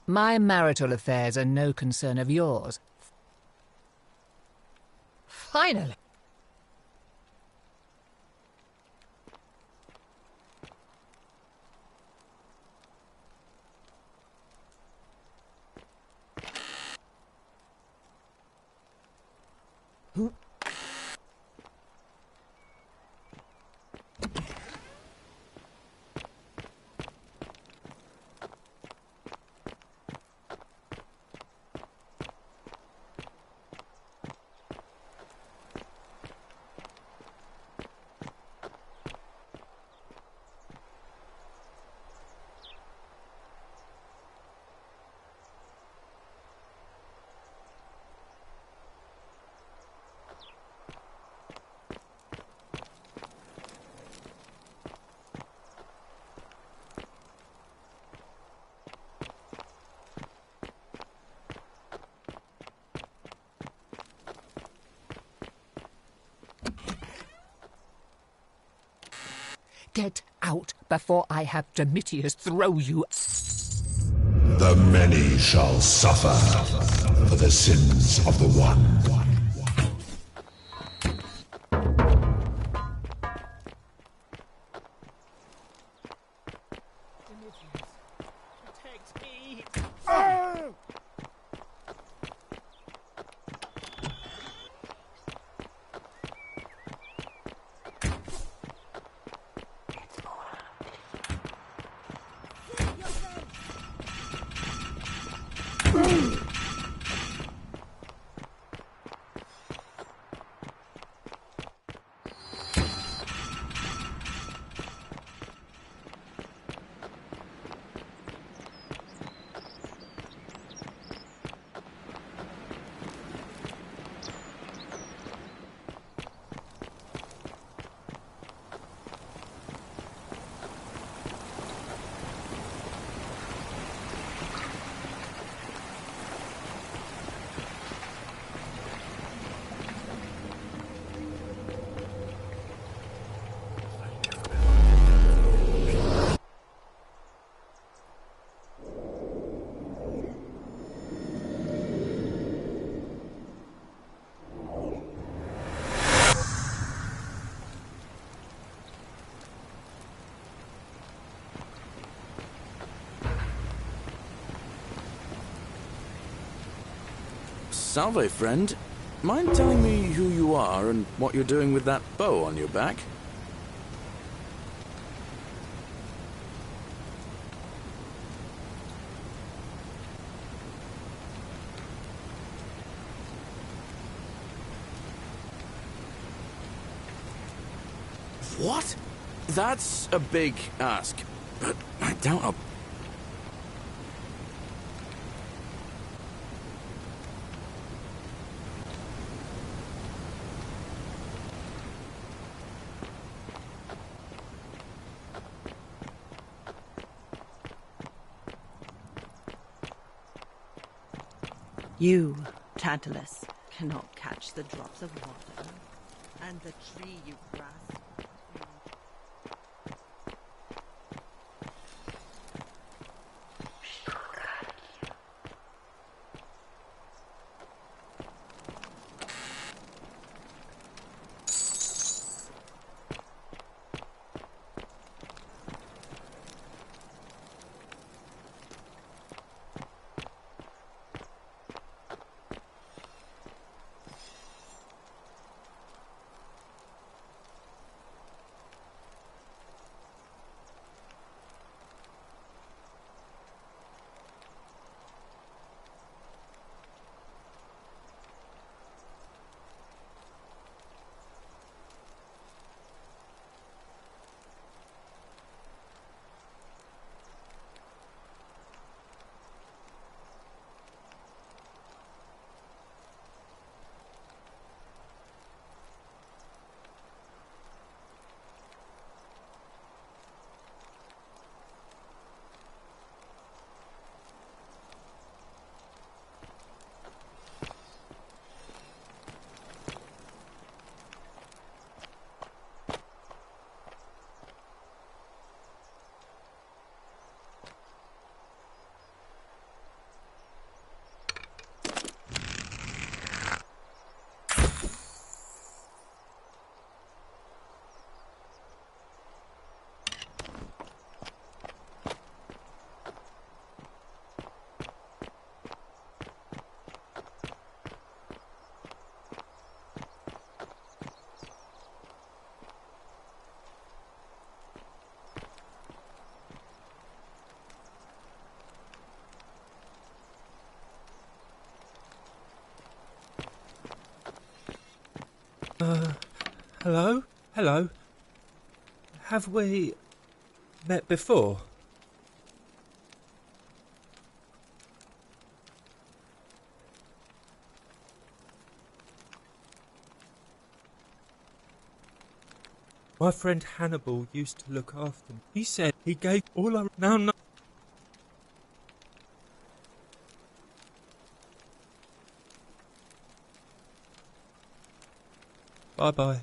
My marital affairs are no concern of yours. Finally! Get out before I have Domitius throw you. The many shall suffer for the sins of the one. Protect me! Salve, friend. Mind telling me who you are and what you're doing with that bow on your back? What? That's a big ask, but I doubt I'll... You, Tantalus, cannot catch the drops of water, and the tree you grasp. Hello? Hello? Have we met before? My friend Hannibal used to look after me. He said he gave all our... Now, no. Bye-bye.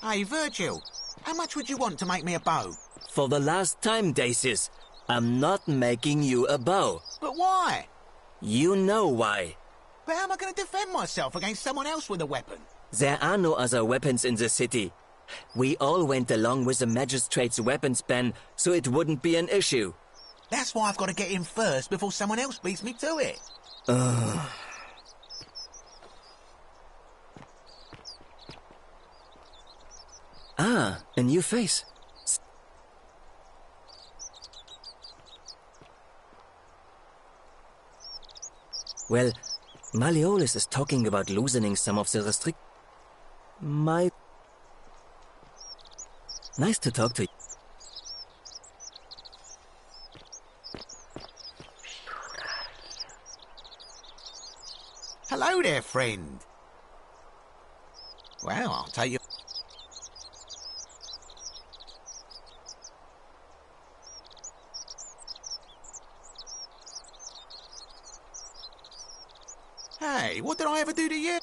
Hey, Virgil, how much would you want to make me a bow? For the last time, Dacius, I'm not making you a bow. But why? You know why. But how am I going to defend myself against someone else with a weapon? There are no other weapons in the city. We all went along with the magistrate's weapons ban, so it wouldn't be an issue. That's why I've got to get in first before someone else beats me to it. Ah, a new face. Well, Malleolus is talking about loosening some of the Nice to talk to you. Hello there, friend. Well, I'll take you... Hey, what did I ever do to you?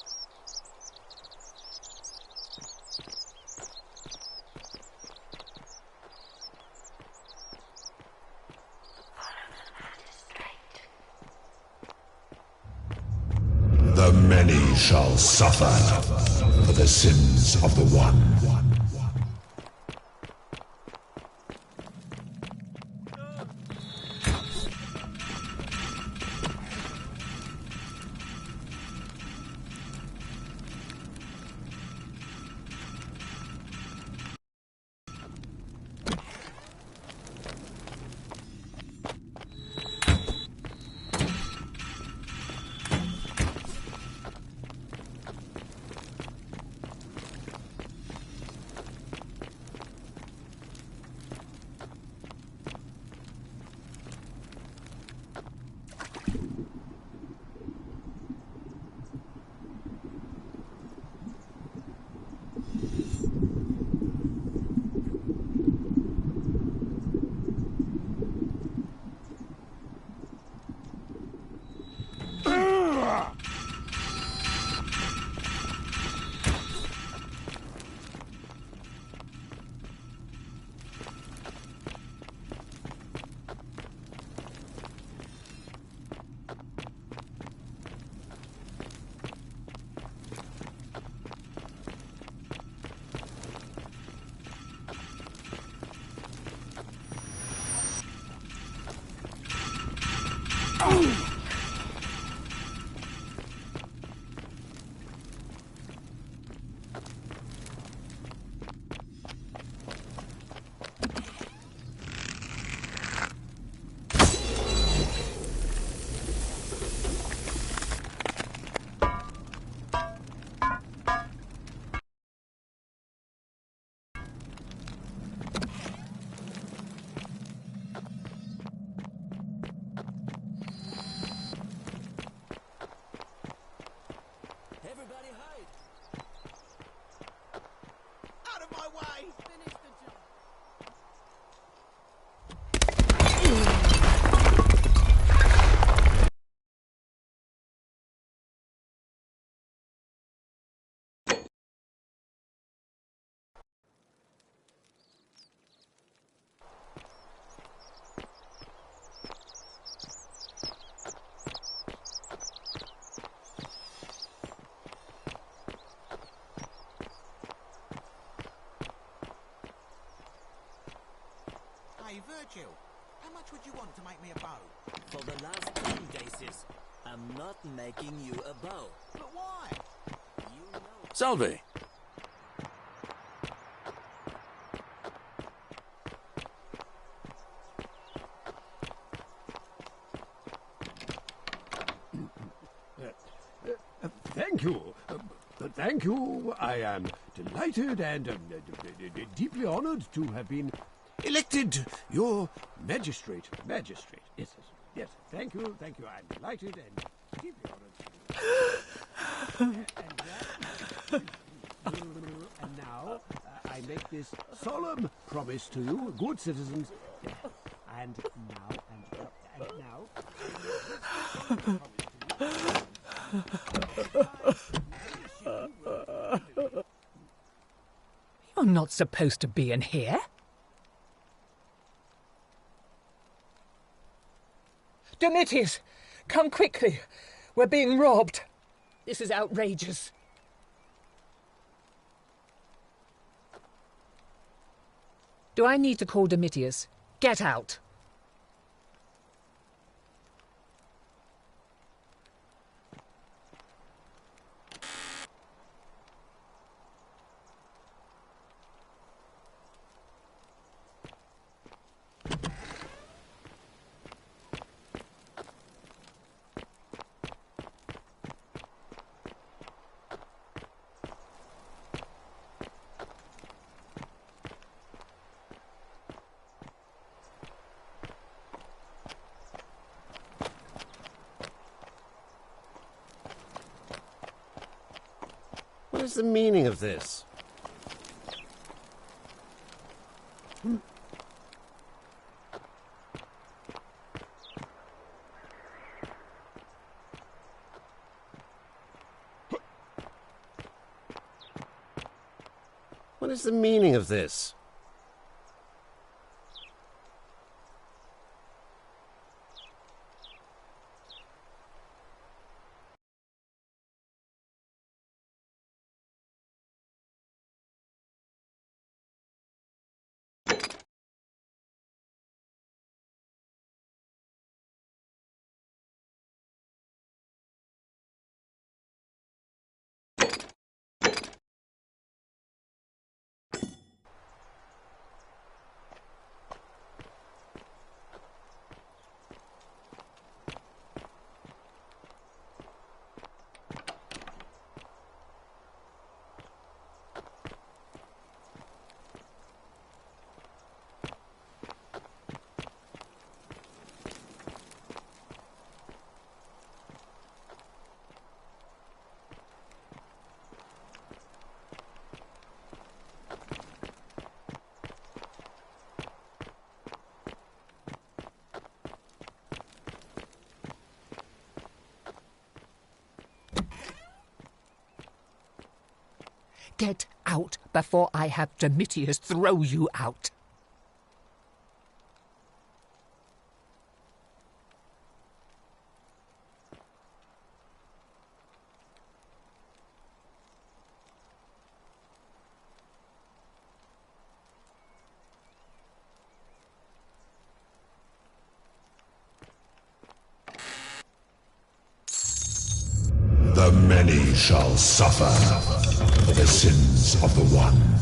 The many shall suffer for the sins of the one. Hey, Virgil, how much would you want to make me a bow? For the last time, Dacius, I'm not making you a bow. But why? You know. Salve! Thank you. Thank you. I am delighted and deeply honored to have been elected your magistrate. Magistrate. Yes, yes, yes. Thank you. Thank you. I'm delighted and deeply honored. And now I make this solemn promise to you, good citizens. And now. You not supposed to be in here. Domitius, come quickly. We're being robbed. This is outrageous. Do I need to call Domitius? Get out. What is the meaning of this? What is the meaning of this? Get out before I have Domitius throw you out. The many shall suffer for the sins of the one.